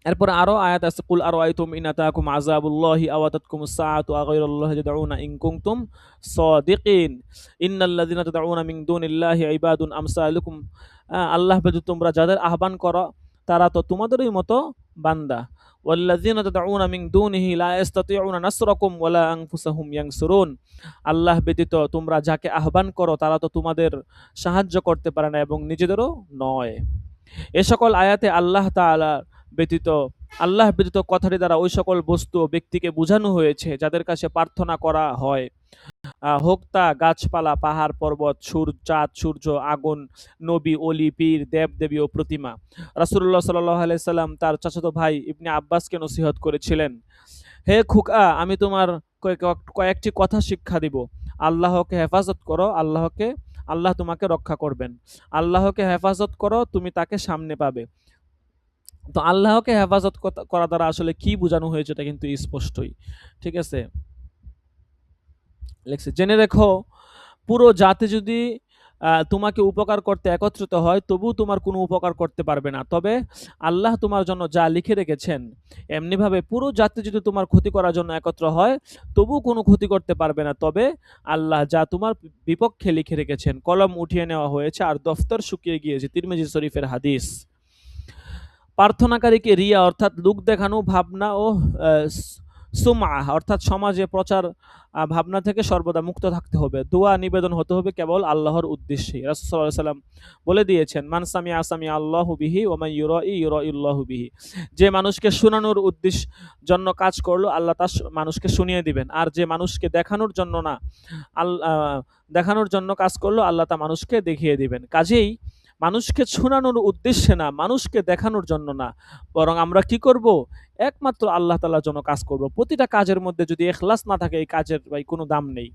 এরপরে আরো আয়াত আছে, কুল আরাআইতুম ইন আতাকুম আযাবুল্লাহি আও আতাতকুমুস সাআতু আগাইরাল্লাহি তাদউনা ইন কুনতুম সাদিকিন ইন্নাল্লাযিনা তাদউনা মিন দুনিল্লাহি ইবাদুন আমসালুকুম। আল্লাহ ব্যতীত তোমরা যাদের আহ্বান করো তারা তো তোমাদেরই মতো বান্দা। ওয়াল্লাযিনা তাদউনা মিন দুনিহি লা ইস্তাতিউনা নাসরাকুম ওয়ালা আনফুসাহুম ইয়ানসুরুন। আল্লাহ ব্যতীত তোমরা যাকে আহ্বান করো তারা তো তোমাদের সাহায্য করতে পারে না এবং নিজেদেরও নয়। এ সকল আয়াতে আল্লাহ ব্যতীত কথাটি দ্বারা ওই সকল বস্তু ও ব্যক্তিকে বোঝানো হয়েছে যাদের কাছে প্রার্থনা করা হয়, হোক তা গাছপালা, পাহাড়, পর্বত, চাঁদ, সূর্য, আগুন, নবী, অলি, পীর, দেব দেবী ও প্রতিমা। রাসূলুল্লাহ সাল্লাল্লাহু আলাইহি সাল্লাম তার চাচাতো ভাই ইবনে আব্বাসকে নসিহত করেছিলেন, হে খুকা, আমি তোমার কয়েকটি কথা শিক্ষা দিব। আল্লাহকে হেফাজত করো, আল্লাহ তোমাকে রক্ষা করবেন। আল্লাহকে হেফাজত করো, তুমি তাকে সামনে পাবে। তো আল্লাহকে হেফাজত করা দ্বারা আসলে কি বোঝানো হয়েছে এটা কিন্তু স্পষ্টই। ঠিক আছে, লেখছে, জেনে রেখো পুরো জাতি যদি তোমাকে উপকার করতে একত্রিত হয় তবু তোমার কোনো উপকার করতে পারবে না, তবে আল্লাহ তোমার জন্য যা লিখে রেখেছেন। এমনিভাবে পুরো জাতি যদি তোমার ক্ষতি করার জন্য একত্র হয় তবু কোনো ক্ষতি করতে পারবে না, তবে আল্লাহ যা তোমার বিপক্ষে লিখে রেখেছেন। কলম উঠিয়ে নেওয়া হয়েছে আর দফতর শুকিয়ে গিয়েছে। তিরমিজি শরীফের হাদিস। প্রার্থনাকারীকে রিয়া অর্থাৎ লোক দেখানো ভাবনা ও সুমআ অর্থাৎ সমাজে প্রচার ভাবনা থেকে সর্বদা মুক্ত থাকতে হবে। দোয়া নিবেদন হতে হবে কেবল আল্লাহর উদ্দেশ্যে। রাসূল সাল্লাল্লাহু আলাইহি ওয়াসাল্লাম বলে দিয়েছেন, মান সামিআ সামিআ আল্লাহু বিহি ওয়া মান ইউরাই ইউরাইল্লাহু বিহি। যে মানুষকে শোনানোর উদ্দেশ্য জন্য কাজ করলো আল্লাহ তার মানুষকে শুনিয়ে দিবেন, আর যে মানুষকে দেখানোর জন্য না দেখানোর জন্য কাজ করলো আল্লাহ তা মানুষকে দেখিয়ে দিবেন। কাজেই মানুষকে শোনানোর উদ্দেশ্যে না, মানুষকে দেখানোর জন্য না, বরং আমরা কি করব, একমাত্র আল্লাহ তাআলার জন্য কাজ করব। প্রতিটা কাজের মধ্যে যদি ইখলাস না থাকে এই কাজের ভাই কোনো দাম নেই।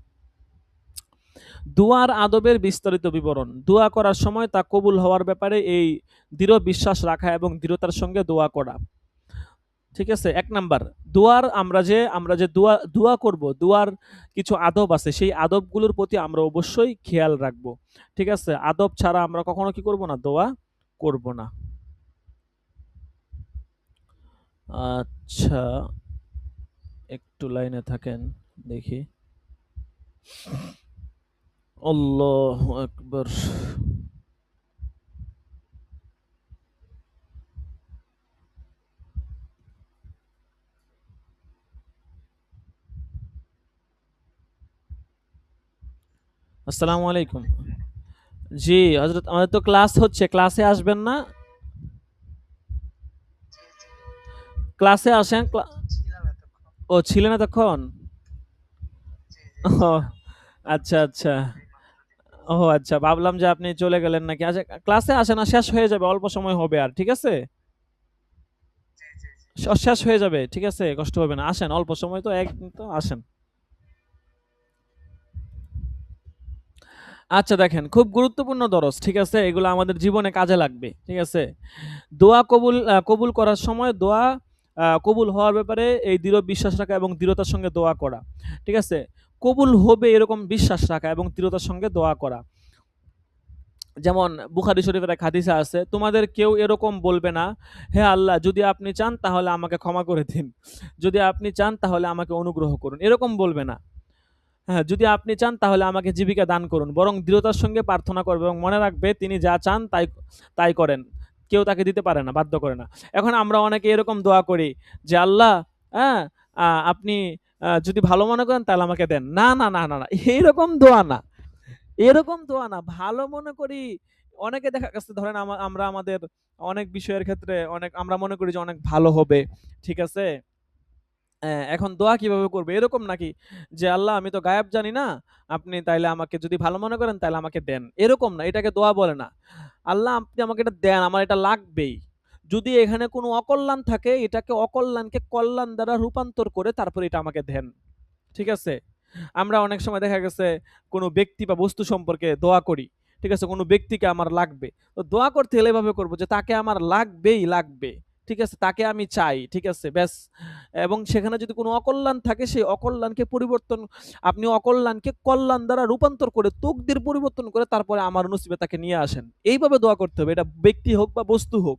দোয়ার আদবের বিস্তারিত বিবরণ। দোয়া করার সময় তা কবুল হওয়ার ব্যাপারে এই দৃঢ় বিশ্বাস রাখা এবং দৃঢ়তার সঙ্গে দোয়া করা। ঠিক আছে, এক নাম্বার, আমরা যে দোয়া করব, দোয়ার কিছু আদব আছে, সেই আদবগুলোর প্রতি আমরা অবশ্যই খেয়াল রাখব। ঠিক আছে, আদব ছাড়া আমরা কখনো কি করব না, দোয়া করব না। আচ্ছা, একটু লাইনে থাকেন, দেখি। আল্লাহু আকবার। আসসালামু আলাইকুম। জি হযরত, আমাদের তো ক্লাস হচ্ছে, ক্লাসে আসবেন না? ক্লাসে আসেন। ও ছিলেন এতক্ষণ? ও আচ্ছা আচ্ছা। ও আচ্ছা, ভাবলাম যে আপনি চলে গেলেন নাকি। আচ্ছা, ক্লাসে আসেন না, শেষ হয়ে যাবে, অল্প সময় হবে আর। ঠিক আছে, শেষ হয়ে যাবে। ঠিক আছে, কষ্ট হবে না, আসেন, অল্প সময় তো, একদিন তো আসেন। আচ্ছা দেখেন, খুব গুরুত্বপূর্ণ দরস। ঠিক আছে, এগুলো আমাদের জীবনে কাজে লাগবে। ঠিক আছে, দোয়া কবুল করার সময় দোয়া কবুল হওয়ার ব্যাপারে এই দৃঢ় বিশ্বাস রাখা এবং দৃঢ়তার সঙ্গে দোয়া করা। ঠিক আছে, কবুল হবে এরকম বিশ্বাস রাখা এবং দৃঢ়তার সঙ্গে দোয়া করা। যেমন বুখারী শরীফের এক হাদিসে আছে, তোমাদের কেউ এরকম বলবে না, হে আল্লাহ, যদি আপনি চান তাহলে আমাকে ক্ষমা করে দিন, যদি আপনি চান তাহলে আমাকে অনুগ্রহ করুন, এরকম বলবে না। হ্যাঁ, যদি আপনি চান তাহলে আমাকে জীবিকা দান করুন, বরং দৃঢ়তার সঙ্গে প্রার্থনা করবে এবং মনে রাখবে তিনি যা চান তাই তাই করেন, কেউ তাকে দিতে পারে না, বাধ্য করে না। এখন আমরা অনেকে এরকম দোয়া করি যে আল্লাহ, হ্যাঁ, আপনি যদি ভালো মনে করেন তাহলে আমাকে দেন। না না না না না, এইরকম দোয়া না, এরকম দোয়া না। ভালো মনে করি, অনেকে দেখা গেছে, ধরেন আমরা আমাদের অনেক বিষয়ের ক্ষেত্রে আমরা মনে করি যে অনেক ভালো হবে। ঠিক আছে, এখন দোয়া কিভাবে করবে এরকম নাকি, যে আল্লাহ আমি তো গায়েব জানি না, আপনি তাইলে আমাকে যদি ভালো মনে করেন তাহলে আমাকে দেন, এরকম না, এটাকে দোয়া বলে না। আল্লাহ আপনি আমাকে এটা দেন, আমার এটা লাগবেই। যদি এখানে কোনো অকল্যাণ থাকে এটাকে অকল্যাণকে কল্যাণ দ্বারা রূপান্তর করে তারপরে এটা আমাকে দেন। ঠিক আছে, আমরা অনেক সময় দেখা গেছে কোনো ব্যক্তি বা বস্তু সম্পর্কে দোয়া করি। ঠিক আছে, কোনো ব্যক্তিকে আমার লাগবে, তো দোয়া করতে হলে এভাবে করবো যে তাকে আমার লাগবেই লাগবে। ঠিক আছে, তাকে আমি চাই। ঠিক আছে, ব্যাস। এবং সেখানে যদি কোনো অকল্যাণ থাকে সেই অকল্যাণকে পরিবর্তন, আপনি অকল্যাণকে কল্যাণ দ্বারা রূপান্তর করে তকদির পরিবর্তন করে তারপরে আমার নসিবে তাকে নিয়ে আসেন। এইভাবে দোয়া করতে হবে, এটা ব্যক্তি হোক বা বস্তু হোক।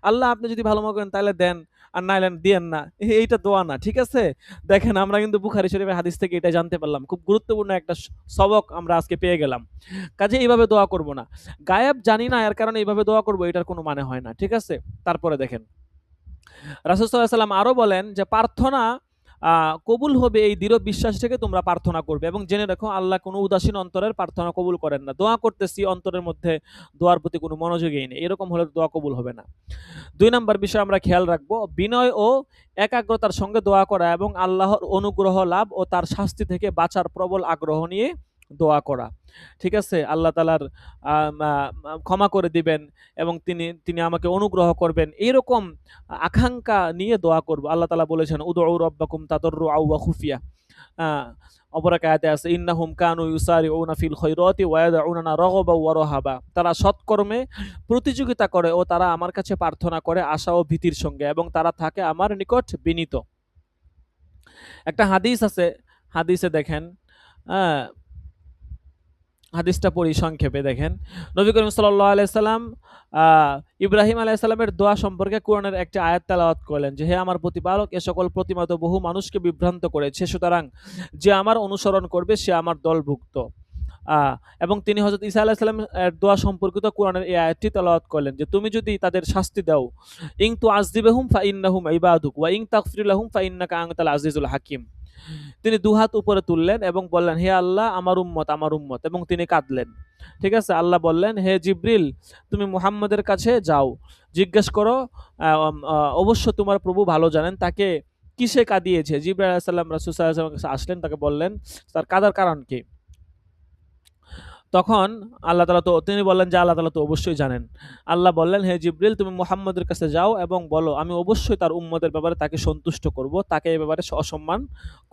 আল্লাহ আপনি যদি ভালো মনে করেন তাহলে দেন, আর নাইলে দিয়েন না। এইটা দোয়া না, ঠিক আছে? দেখেন আমরা কিন্তু বুখারী শরীফের হাদিস থেকে এটা জানতে পারলাম। খুব গুরুত্বপূর্ণ একটা সবক আমরা আজকে পেয়ে গেলাম। কাজেই এইভাবে দোয়া করব না। গায়েব জানি না এর কারণে এইভাবে দোয়া করব, এটার কোনো মানে হয় না, ঠিক আছে? তারপরে দেখেন রাসূল সাল্লাল্লাহু আলাইহি সাল্লাম আরো বলেন যে প্রার্থনা কবুল হবে এই দৃঢ় বিশ্বাস থেকে তোমরা প্রার্থনা করবে, এবং জেনে রাখো আল্লাহ কোনো উদাসীন অন্তরের প্রার্থনা কবুল করেন না। দোয়া করতেছি অন্তরের মধ্যে দোয়ার প্রতি কোনো মনোযোগই নেই, এরকম হলে দোয়া কবুল হবে না। ২ নাম্বার বিষয় আমরা খেয়াল রাখবো, বিনয় ও একাগ্রতার সঙ্গে দোয়া করা এবং আল্লাহর অনুগ্রহ লাভ ও তার শাস্তি থেকে বাঁচার প্রবল আগ্রহ নিয়ে দোয়া করা। ঠিক আছে? আল্লাহ তাআলার ক্ষমা করে দিবেন এবং তিনি আমাকে অনুগ্রহ করবেন, এরকম আকাঙ্ক্ষা নিয়ে দোয়া করব। আল্লাহ তাআলা বলেছেন উদউ রাব্বাকুম তাদাররুআও ওয়া খুফিয়া। আ অপর এক আয়াতে আছে ইন্নাহুম কানু ইউসারিউনা ফিল খায়রাতি ওয়া ইয়াদউনানা রাগবা ওয়া রাহাবা। তারা সৎকর্মে প্রতিযোগিতা করে ও তারা আমার কাছে প্রার্থনা করে আশা ও ভীতির সঙ্গে, এবং তারা থাকে আমার নিকট বিনীত। একটা হাদিস আছে, হাদিসে দেখেন আ হাদিসটা পড়ি সংক্ষেপে। দেখেন নবী করিম সাল্লাল্লাহু আলাইহি সাল্লাম ইব্রাহিম আলাইহিস সালামের দোয়া সম্পর্কে কোরআনের একটি আয়াত তেলাওয়াত করলেন যে হে আমার প্রতিপালক, এ সকল প্রতিমা তো বহু মানুষকে বিভ্রান্ত করেছে, সুতরাং যে আমার অনুসরণ করবে সে আমার দলভুক্ত। এবং তিনি হযরত ঈসা আলাইহিস সালামের দোয়া সম্পর্কিত কোরআনের এই আয়াতটি তেলাওয়াত করলেন যে তুমি যদি তাদের শাস্তি দাও, ইন তুআযযিবহুম ফাইন্নাহুম ইবাদুক ওয়া ইন তাগফির লাহুম ফাইন্নাকা আনতাল আজিজুল হাকীম। তিনি দুহাত উপরে তুললেন এবং বললেন হে আল্লাহ আমার উম্মত আমার উম্মত, এবং তিনি কাঁদলেন। ঠিক আছে? আল্লাহ বললেন হে জিবরিল তুমি মুহাম্মদের কাছে যাও, জিজ্ঞেস করো অবশ্য তোমার প্রভু ভালো জানেন তাকে কিসে কাঁদিয়েছে। জিবরাইল আলাইহিস সালাম রাসূল সাল্লাল্লাহু আলাইহি ওয়াসাল্লামের কাছে আসলেন, তাকে বললেন তার কাঁদার কারণ কি। তখন আল্লাহ তাআলা তো তিনি বললেন যে আল্লাহ তাআলা তো অবশ্যই জানেন। আল্লাহ বললেন হে জিবরিল তুমি মুহাম্মদের কাছে যাও এবং বলো আমি অবশ্যই তার উম্মতের ব্যাপারে তাকে সন্তুষ্ট করব, তাকে এই ব্যাপারে অসম্মান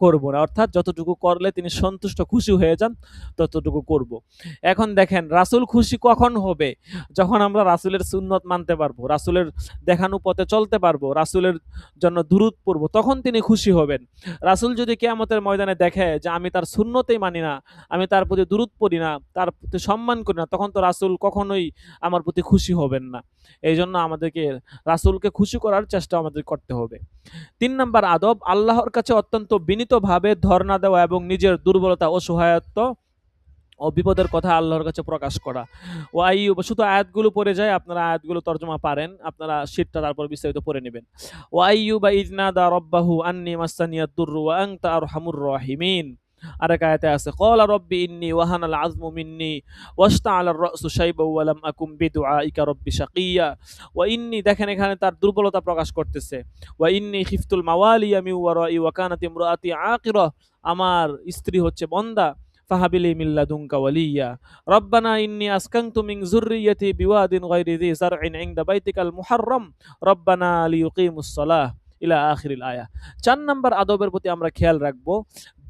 করব না। অর্থাৎ যতটুকু করলে তিনি সন্তুষ্ট খুশি হয়ে যান ততটুকু করব। এখন দেখেন রাসূল খুশি কখন হবে? যখন আমরা রাসূলের সুন্নত মানতে পারবো, রাসূলের দেখানো পথে চলতে পারবো, রাসূলের জন্য দুরূদ পড়ব, তখন তিনি খুশি হবেন। রাসূল যদি কিয়ামতের ময়দানে দেখে যে আমি তার সুন্নতেই মানি না, আমি তার প্রতি দুরূদ পড়ি না, তার প্রতি সম্মান করি না, তখন তো রাসূল কখনোই আমার প্রতি খুশি হবেন না। এইজন্য আমাদেরকে রাসূলকে খুশি করার চেষ্টা আমাদের করতে হবে। ৩ নাম্বার আদব, আল্লাহর কাছে অত্যন্ত বিনীতভাবে ধর্ণা দেওয়া এবং নিজের দুর্বলতা, অসহায়ত্ব ও বিপদের কথা আল্লাহর কাছে প্রকাশ করা। ও আইয়ুব, শুধু আয়াতগুলো পড়ে যায়, আপনারা আয়াতগুলো তর্জমা পারেন, আপনারা শীটটা তারপর বিস্তারিত পড়ে নেবেন। ও আইয়ুবা ইয নাদা রাব্বাহু আন্নী মাসসানিয়াদ দুররু ওয়া আনতা আরহামুর রাহিমিন। আরেক আয়াতে আছে ক্বালা রাব্বি ইন্নী ওয়াহানাল আযমু মিন্নী ওয়াশতাআলার রাসু শাইবাও ওয়া লাম আকুম বিদুআইকা রাব্বি শাকিয়্যা। ওয়া ইন্নী, দেখেন এখানে তার দুর্বলতা প্রকাশ করতেছে। ওয়া ইন্নী খিফতুল মাওয়ালিয়া মিন ওয়ারাই ওয়া কানাত ইমরাতি আকিরা, আমার স্ত্রী হচ্ছে বন্দা, ফাহাবিলি মিন লাদুনকা ওয়ালিয়্যা। রব্বানা ইন্নী আসকানতু মিন যুররিয়্যাতি বিওয়াদিন গায়রি যি যারইন ইনদা বাইতিকাল মুহাররম রব্বানা লিয়ুকিমুস সালাহ ইলা আখিরিল আয়া। ৪ নাম্বার আদবের প্রতি আমরা খেয়াল রাখবো,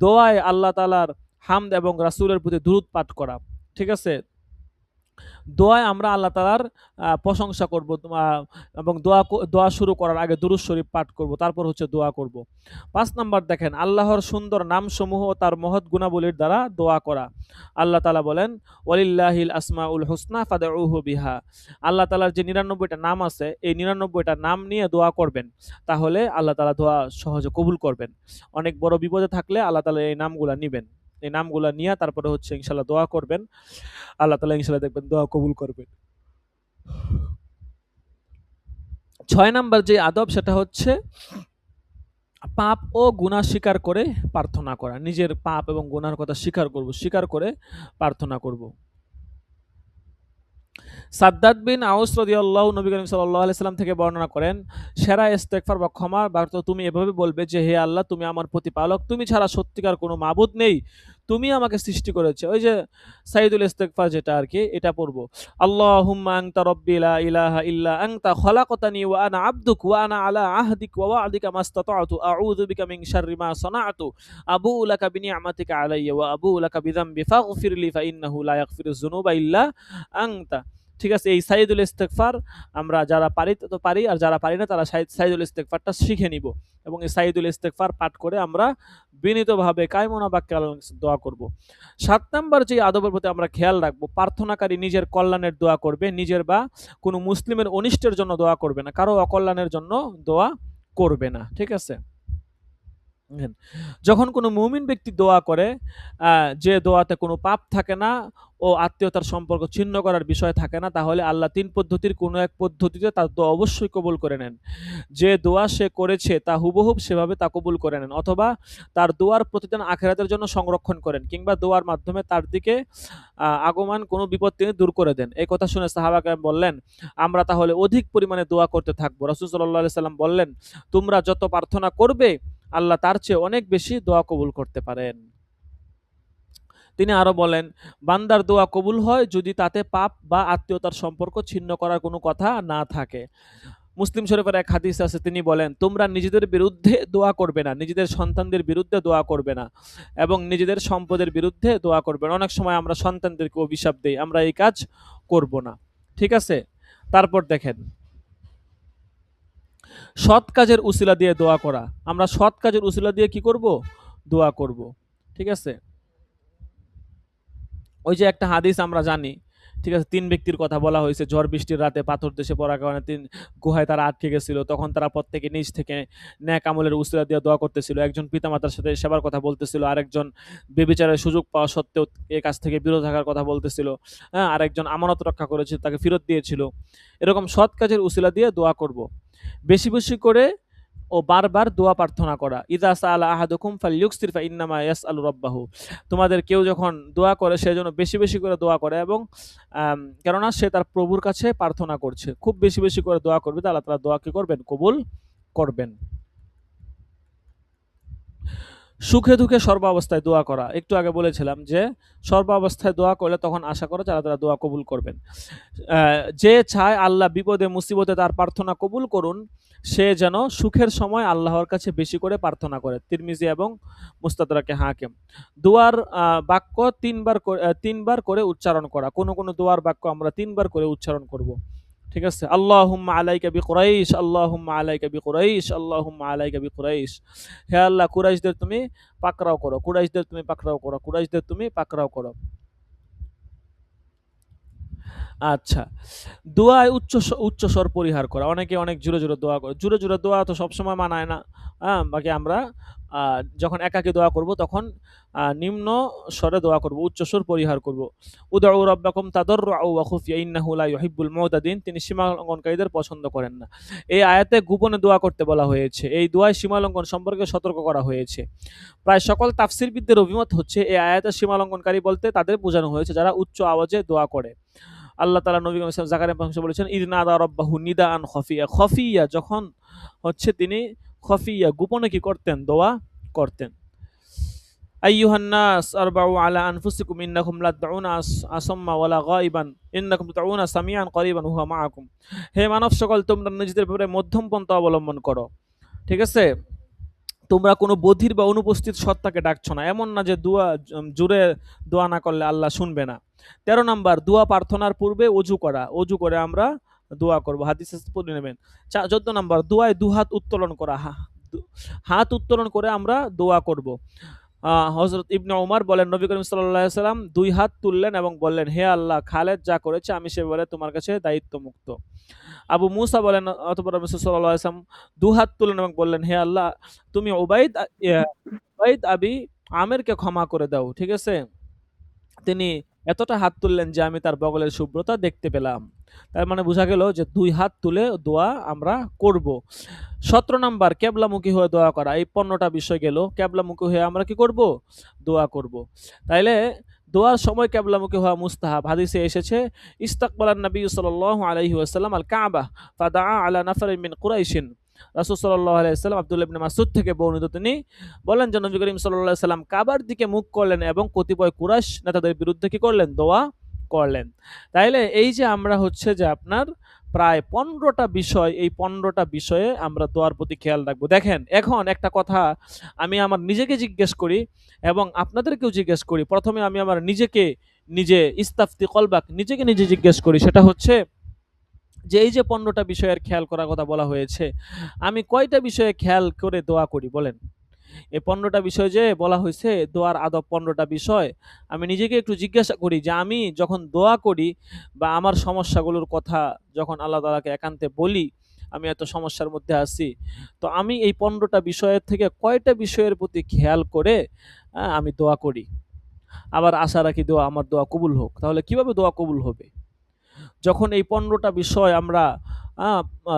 দোয়ায় আল্লাহ তাআলার হামদ এবং রাসূলের প্রতি দুরূদ পাঠ করা। ঠিক আছে? দোয়ায় আমরা আল্লাহ তাআলার প্রশংসা করব এবং দোয়া শুরু করার আগে দুরূদ শরীফ পাঠ করব, তারপর হচ্ছে দোয়া করব। ৫ নাম্বার দেখেন আল্লাহর সুন্দর নামসমূহ ও তার মহৎ গুণাবলীর দ্বারা দোয়া করা। আল্লাহ তাআলা বলেন ওয়ালিল্লাহিল আসমাউল হুসনা ফাদউহু বিহা। আল্লাহ তাআলার যে ৯৯টা নাম আছে, এই ৯৯টা নাম নিয়ে দোয়া করবেন, তাহলে আল্লাহ তাআলা দোয়া সহজে কবুল করবেন। অনেক বড় বিপদে থাকলে আল্লাহ তাআলা এই নামগুলা নিবেন, এই নামগুলা নিয়ে তারপরে হচ্ছে ইনশাআল্লাহ দোয়া করবেন, আল্লাহ তাআলা ইনশাআল্লাহ দেখবেন দোয়া কবুল করবেন। ৬ নাম্বার যে আদব সেটা হচ্ছে পাপ ও গুনাহ স্বীকার করে প্রার্থনা করা। নিজের পাপ এবং গুনার কথা স্বীকার করে প্রার্থনা করব। সাদ্দাদ বিন আউস রাদিয়াল্লাহু নবী করিম সাল্লাল্লাহু আলাইহি সাল্লাম থেকে বর্ণনা করেন সেরা ইস্তেগফার বা ক্ষমার বার্তা তুমি এভাবে বলবে যে হে আল্লাহ তুমি আমার প্রতিপালক, তুমি ছাড়া সত্যিকার কোনো মাবুদ নেই, তুমি আমাকে সৃষ্টি করেছো। ওই যে সাইয়্যিদুল ইস্তেগফার যেটা আর কি, এটা পড়বো। আল্লাহুম্মা আনতা রাব্বি লা ইলাহা ইল্লা আনতা খলাকতানি ওয়া আনা আবদুক ওয়া আনা আলা আহদিক ওয়া ওয়া'দিকা মাসতাতা'তু আউযু বিকা মিন শাররি মা সানা'তু আবুউ লাকা বিনি'মাতিকা আলাইয়া ওয়া আবুউ লাকা বিযামবি ফাগফিরলি ফা ইন্নাহু লা ইয়াগফিরুয যুনুবা ইল্লা আনতা। ঠিক আছে? এই সাইয়্যিদুল ইস্তেগফার আমরা যারা পারি তো পারি, আর যারা পারি না তারা সাইয়্যিদুল ইস্তেগফারটা শিখে নিব, এবং এই সাইয়্যিদুল ইস্তেগফার পাঠ করে আমরা বিনীতভাবে কায়মনা বাক্যে আল্লাহর কাছে দোয়া করব। ৭ নাম্বার যে আদবের প্রতি আমরা খেয়াল রাখবো, প্রার্থনাকারী নিজের কল্যাণের দোয়া করবে, নিজের বা কোনো মুসলিমের অনিষ্টের জন্য দোয়া করবে না, কারো অকল্যাণের জন্য দোয়া করবে না। ঠিক আছে? দেখেন, যখন কোনো মুমিন ব্যক্তি দোয়া করে, যে দোয়াতে কোনো পাপ থাকে না ও আত্মীয়তার সম্পর্ক ছিন্ন করার বিষয় থাকে না, তাহলে আল্লাহ ৩ পদ্ধতির কোনো এক পদ্ধতিতে তার দোয়া অবশ্যই কবুল করে নেন। যে দোয়া সে করেছে তা হুবহুব সেভাবে তা কবুল করে নেন, অথবা তার দোয়ার প্রতিদান আখিরাতের জন্য সংরক্ষণ করেন, কিংবা দোয়ার মাধ্যমে তার দিকে আগমান কোনো বিপদ তিনি দূর করে দেন। এই কথা শুনে সাহাবা কেরাম বললেন, আমরা তাহলে অধিক পরিমাণে দোয়া করতে থাকবো। রাসূল সাল্লাল্লাহু আলাইহি সাল্লাম বললেন, তোমরা যত প্রার্থনা করবে আল্লাহ তার চেয়ে অনেক বেশি দোয়া কবুল করতে পারেন। তিনি আরো বলেন, বান্দার দোয়া কবুল হয় যদি তাতে পাপ বা আত্মীয়তার সম্পর্ক ছিন্ন করার কোনো কথা না থাকে। মুসলিম শরীফের এক হাদিস আছে, তিনি বলেন, তোমরা নিজেদের বিরুদ্ধে দোয়া করবে না, নিজেদের সন্তানদের বিরুদ্ধে দোয়া করবে না, এবং নিজেদের সম্পদের বিরুদ্ধে দোয়া করবে না। অনেক সময় আমরা সন্তানদেরকে অভিশাপ দেই, আমরা এই কাজ করব না। ঠিক আছে? তারপর দেখেন, সৎ কাজের উসিলা দিয়ে দোয়া করা। আমরা সৎ কাজের উসিলা দিয়ে কি করব? দোয়া করব। ঠিক আছে? ওই যে একটা হাদিস আমরা জানি, ঠিক আছে, ৩ ব্যক্তির কথা বলা হয়েছে, ঝড় বৃষ্টির রাতে পাথর দেশে পড়ার কারণে ৩ গুহায় তারা আটকে গেছিল। তখন তারা প্রত্যেকে নিজ থেকে নেক আমলের উসিলা দিয়ে দোয়া করতেছিল। একজন পিতামাতার সাথে সেবার কথা বলতেছিল, আরেকজন ব্যভিচারের সুযোগ পাওয়া সত্ত্বেও এই কাজ থেকে বিরত থাকার কথা বলতেছিল। হ্যাঁ, আরেকজন আমানত রক্ষা করেছে, তাকে ফেরত দিয়েছিল। এরকম সৎ কাজের উসিলা দিয়ে দোয়া করব। বেশি বেশি করে ও বারবার দোয়া প্রার্থনা করা। ইযা সাআলা আহাদুকুম ফালইউকসির ফাইন্নামা ইয়াসআলু রাব্বাহু। তোমাদের কেউ যখন দোয়া করে সে যেন বেশি বেশি করে দোয়া করে, এবং কেননা সে তার প্রভুর কাছে প্রার্থনা করছে। খুব বেশি বেশি করে দোয়া করবে, তো আল্লাহ তাআলা দোয়া কি করবেন? কবুল করবেন। সুখে দুঃখে সর্বাবস্থায় দোয়া করা। একটু আগে বলেছিলাম যে সর্বাবস্থায় দোয়া করলে তখন আশা করে যে আল্লাহ তাআলা দোয়া কবুল করবেন। যে চায় আল্লাহ বিপদে মুসিবতে তার প্রার্থনা কবুল করুন, সে যেন সুখের সময় আল্লাহর কাছে বেশি করে প্রার্থনা করে। তিরমিজি এবং মুস্তাদরাকে হাকিম। দোয়ার বাক্য ৩ বার করে উচ্চারণ করা। কোন কোন দোয়ার বাক্য আমরা ৩ বার করে উচ্চারণ করব। ঠিক আছে? আল্লাহুম্মা আলাইকা বিকুরাইশ, আল্লাহুম্মা আলাইকা বিকুরাইশ, আল্লাহুম্মা আলাইকা বিকুরাইশ। হে আল্লাহ, কুরাইশদের তুমি পাকড়াও করো, কুরাইশদের তুমি পাকড়াও করো, কুরাইশদের তুমি পাকড়াও করো। আচ্ছা, দোয়ায় উচ্চস্বর পরিহার করা। অনেকে অনেক জোরে জোরে দোয়া করে। জোরে জোরে দোয়া তো সবসময় মানায় না। বাকি আমরা যখন একাকী দোয়া করব তখন নিম্ন স্বরে দোয়া করব, উচ্চস্বর পরিহার করব। উদউ রাব্বাকুম তাদাররুআ ওয়া খুফিয়া ইন্নাহু লা ইউহিব্বুল মুতাদিন। তিনি সীমা লঙ্ঘনকারীদের পছন্দ করেন না। এই আয়াতে গোপনে দোয়া করতে বলা হয়েছে। এই দোয়ায় সীমা লঙ্ঘন সম্পর্কে সতর্ক করা হয়েছে। প্রায় সকল তাফসীরবিদদের অভিমত হচ্ছে, এই আয়াতে সীমা লঙ্ঘনকারী বলতে তাদের বোঝানো হয়েছে যারা উচ্চ আওয়াজে দোয়া করে। আল্লাহ তাআলা নবী মুহাম্মদ সাল্লাল্লাহু আলাইহি ওয়াসাল্লাম বলেছেন, ইযনাদা রাব্বাহু নিদাআন খফিয়া। খফিয়া যখন হচ্ছে তিনি খফিয়া গোপনে কি করতেন? দোয়া করতেন। আইয়ুহান নাস আরবাউ আলা আনফুসিকুম ইন্নাকুম লা তাদউনা আসাম্মা ওয়ালা গায়িবান ইন্নাকুম তাদউনা সামিআন করিবান হুয়া মাআকুম। হে মানব সকল, তোমরা নিজেদের ব্যাপারে মধ্যম পন্থা অবলম্বন করো। ঠিক আছে? তোমরা কোনো বধির বা অনুপস্থিত সত্তাকে ডাকছো না। এমন না যে জোরে দোয়া না করলে আল্লাহ শুনবে না। ১৩ নাম্বার, দোয়া প্রার্থনার পূর্বে অজু করা। অজু করে আমরা দোয়া করব। হাদিসে পড়ে নেবেন। ১৪ নাম্বার, দোয়ায় দুহাত উত্তোলন করা। হাত উত্তোলন করে আমরা দোয়া করব। হযরত ইবনে ওমর বলেন, নবী করিম সাল্লাল্লাহু আলাইহি ওয়াসাল্লাম ২ হাত তুললেন এবং বললেন, হে আল্লাহ, খালেদ যা করেছে আমি সে ব্যাপারে তোমার কাছে দায়িত্বমুক্ত। আবু মুসা বলেন, অতঃপর রাসূল সাল্লাল্লাহু আলাইহি ওয়াসাল্লাম ২ হাত তুললেন এবং বললেন, হে আল্লাহ, তুমি উবাইদ আবি আমেরকে ক্ষমা করে দাও। ঠিক আছে? তিনি এতটা হাত তুললেন যে আমি তার বগলের শুভ্রতা দেখতে পেলাম। তার মানে বোঝা গেল যে ২ হাত তুলে দোয়া আমরা করব। ১৭ নাম্বার, কেবলামুখী হয়ে দোয়া করা। এই ১৫টা বিষয় গেল। কেবলামুখী হয়ে আমরা কি করব? দোয়া করব। তাইলে দোয়ার সময় কেবলামুখী হওয়া মুস্তাহাব। হাদিসে এসেছে, ইস্তাকবালান নবী সাল্লাল্লাহু আলাইহি ওয়াসাল্লাম আল কাবা ফাদাআ আলা নাফারিন মিন কুরাইশিন। রাসূল সাল্লাল্লাহু আলাইহি ওয়াসাল্লাম আব্দুল্লাহ ইবনে মাসউদ থেকে বর্ণিত, তিনি বলেন যে নবী করিম সাল্লাল্লাহু আলাইহি ওয়াসাল্লাম কাবার দিকে মুখ করলেন এবং কতিপয় কুরাইশ নেতাদের বিরুদ্ধে কি করলেন? দোয়া করলেন। তাইলে এই যে আমরা হচ্ছে যে আপনার প্রায় ১৫টা বিষয়, এই ১৫টা বিষয়ে আমরা দোয়ার প্রতি খেয়াল রাখবো। দেখেন, এখন একটা কথা আমি আমার নিজেকে জিজ্ঞেস করি এবং আপনাদেরকেও জিজ্ঞেস করি। প্রথমে আমি আমার নিজে ইস্তাফতি কলবাক, নিজেকে নিজে জিজ্ঞেস করি। সেটা হচ্ছে যে এই যে ১৫টা বিষয়ের খেয়াল করার কথা বলা হয়েছে, আমি কয়টা বিষয়ে খেয়াল করে দোয়া করি বলেন? এই ১৫টা বিষয় যে বলা হয়েছে, দোয়ার আদব ১৫টা বিষয়, আমি নিজেকে একটু জিজ্ঞাসা করি যে আমি যখন দোয়া করি বা আমার সমস্যাগুলোর কথা যখন আল্লাহ তাআলাকে একান্তে বলি, আমি এত সমস্যার মধ্যে আছি। তো আমি এই ১৫টা বিষয়ের থেকে কয়টা বিষয়ের প্রতি খেয়াল করে আমি দোয়া করি। আবার আশা রাখি আমার দোয়া কবুল হোক। তাহলে কিভাবে দোয়া কবুল হবে? যখন এই ১৫টা বিষয় আমরা আ আ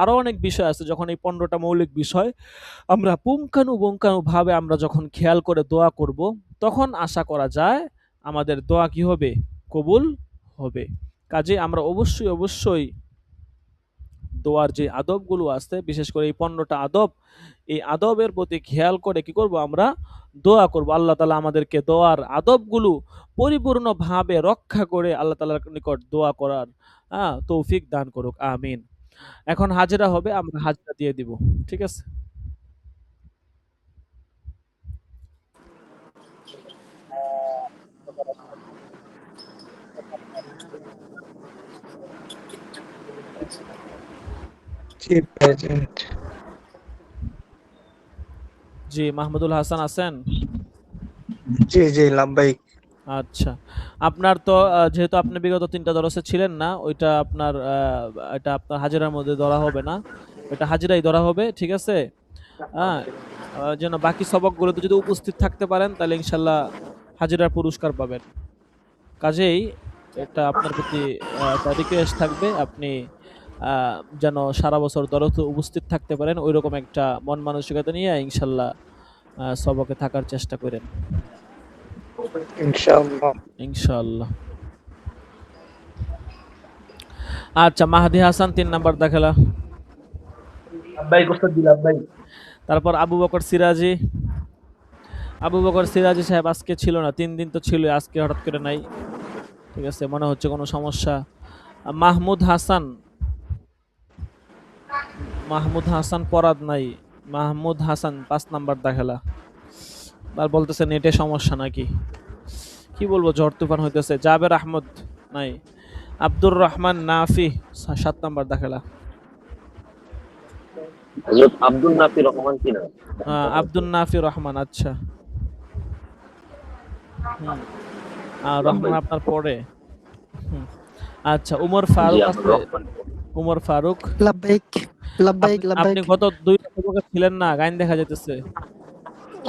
আরো অনেক বিষয় আছে, যখন এই ১৫টা মৌলিক বিষয় আমরা পুঙ্খানুপুঙ্খানুভাবে আমরা যখন খেয়াল করে দোয়া করব, তখন আশা করা যায় আমাদের দোয়া কি হবে? কবুল হবে। কাজেই আমরা অবশ্যই দোয়ার যে আদবগুলো আছে, বিশেষ করে এই ১৫টা আদব, এই আদবের প্রতি খেয়াল করে কি করব? আমরা দোয়া করব। আল্লাহ তাআলা আমাদেরকে দোয়ার আদবগুলো পরিপূর্ণভাবে রক্ষা করে আল্লাহ তাআলার নিকট দোয়া করার তৌফিক দান করুক। আমিন। এখন হাজিরা হবে, আমরা হাজিরা দিয়ে দিব। ঠিক আছে? জি প্রেজেন্ট। জি, মাহমুদুল হাসান আছেন? জি জি লাব্বাইক। আচ্ছা। আপনার তো যেহেতু আপনি বিগত ৩ টা দরসে ছিলেন না, ওইটা আপনার এটা আপনার হাজিরার মধ্যে ধরা হবে না। ওইটা হাজিরাই ধরা হবে। ঠিক আছে? আ যেন বাকি সবকগুলোতে যদি উপস্থিত থাকতে পারেন তাহলে ইনশাআল্লাহ হাজিরার পুরস্কার পাবেন। কাজেই এটা আপনার প্রতি একটা রিকোয়েস্ট থাকবে। আপনি আ যেন সারা বছর দরসে উপস্থিত থাকতে পারেন। ঐরকম একটা মন মানসিকতা নিয়ে ইনশাআল্লাহ সবকে থাকার চেষ্টা কইরেন। ইনশাআল্লাহ। ইনশাআল্লাহ। আচ্ছা, মাহদী হাসান ৩ নাম্বার দাখেলা। লাব্বাইক ওস্তাদ জি, লাব্বাইক। তারপর আবু বকর সিরাজি। আবু বকর সিরাজি সাহেব আজকে ছিল না। ৩ দিন তো ছিল, আজকে হঠাৎ করে নাই। ঠিক আছে? মনে হচ্ছে কোনো সমস্যা। মাহমুদ হাসান। মাহমুদ হাসান পরাদ নাই। মাহমুদ হাসান ৫ নাম্বার দাখেলা। আর বলতেছে নেটে সমস্যা নাকি? কি বলবো, ঝড় তুফান হইতেছে। জাবের আহমদ নাই। আব্দুর রহমান নাফি ৭ নাম্বার দাখেলা। হযরত আব্দুল নাফি রহমান কিনা? আব্দুল নাফি রহমান, আচ্ছা। হুম। রহমান লাব্বাইক। আপনার পরে। হুম। আচ্ছা, উমর জি, ফারুক আমার আছে? রহমান। উমর ফারুক। লাব্বাইক লাব্বাইক আপনি লাব্বাইক। গত ২ টা সবকে ছিলেন না, গাইন দেখা যাইতেছে।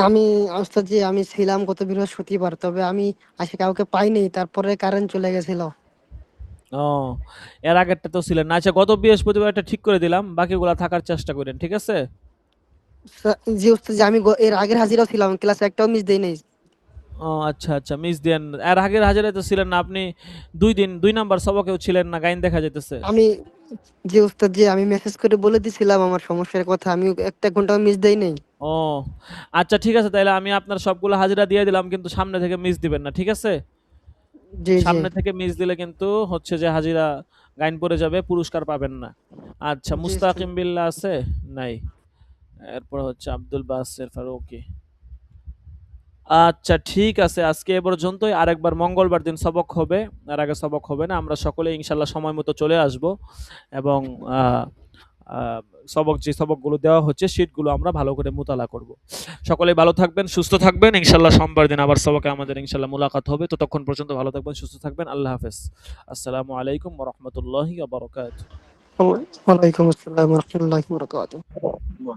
আমি ওস্তাদ জি আমি ছিলাম গত বৃহস্পতিবার, তবে আমি আজকে কাউকে পাইনি, তারপরে কারেন্ট চলে গেছিল। ও, এর আগেরটাতেও ছিলেন না। আচ্ছা, গত বৃহস্পতিবার এটা ঠিক করে দিলাম। বাকিগুলা থাকার চেষ্টা করেন। ঠিক আছে? জি ওস্তাদ জি আমি এর আগের হাজিরাও ছিলাম, ক্লাস একটাও মিস দেই নাই। ও আচ্ছা, আচ্ছা, মিস দেন। এর আগের হাজারে তো ছিলেন না আপনি। ২ দিন ২ নাম্বার সবকেও ছিলেন না, গাইন দেখা যাইতেছে। আমি জি ওস্তাদ জি আমি মেসেজ করে বলে দিছিলাম আমার সমস্যার কথা, আমি একটা ঘন্টাও মিস দেই নাই। ও আচ্ছা, ঠিক আছে, তাইলে আমি আপনার সবগুলো হাজিরা দিয়ে দিলাম, কিন্তু সামনে থেকে মিস দিবেন না। ঠিক আছে? জি জি সামনে থেকে মিস দিলে কিন্তু হচ্ছে যে হাজিরা গাইন পড়ে যাবে, পুরস্কার পাবেন না। আচ্ছা, জি ওস্তাদ। মুস্তাকিম বিল্লাহ আছে? নাই। এরপর হচ্ছে আব্দুল বাসের ফারুকী। আচ্ছা, ঠিক আছে, আজকে এ পর্যন্তই। আরেকবার মঙ্গলবার দিন সবক হবে। এর আগে সবক হবে না। আমরা সকলে ইনশাআল্লাহ সময় মতো চলে আসব এবং আ আ যে সবকগুলো দেওয়া হচ্ছে শীটগুলো আমরা ভালো করে মুতালা করব। সকলেই ভালো থাকবেন, সুস্থ থাকবেন। ইনশাআল্লাহ সোমবার দিন আবার সবকে আমাদের ইনশাআল্লাহ মুলাকাত হবে। ততক্ষণ পর্যন্ত ভালো থাকবেন, সুস্থ থাকবেন। আল্লাহ হাফেজ। আসসালামু আলাইকুম ওয়া রাহমাতুল্লাহি ওয়া বারাকাতুহু। ওয়ালাইকুম আসসালাম ওয়া রাহমাতুল্লাহি ওয়া বারাকাতুহু।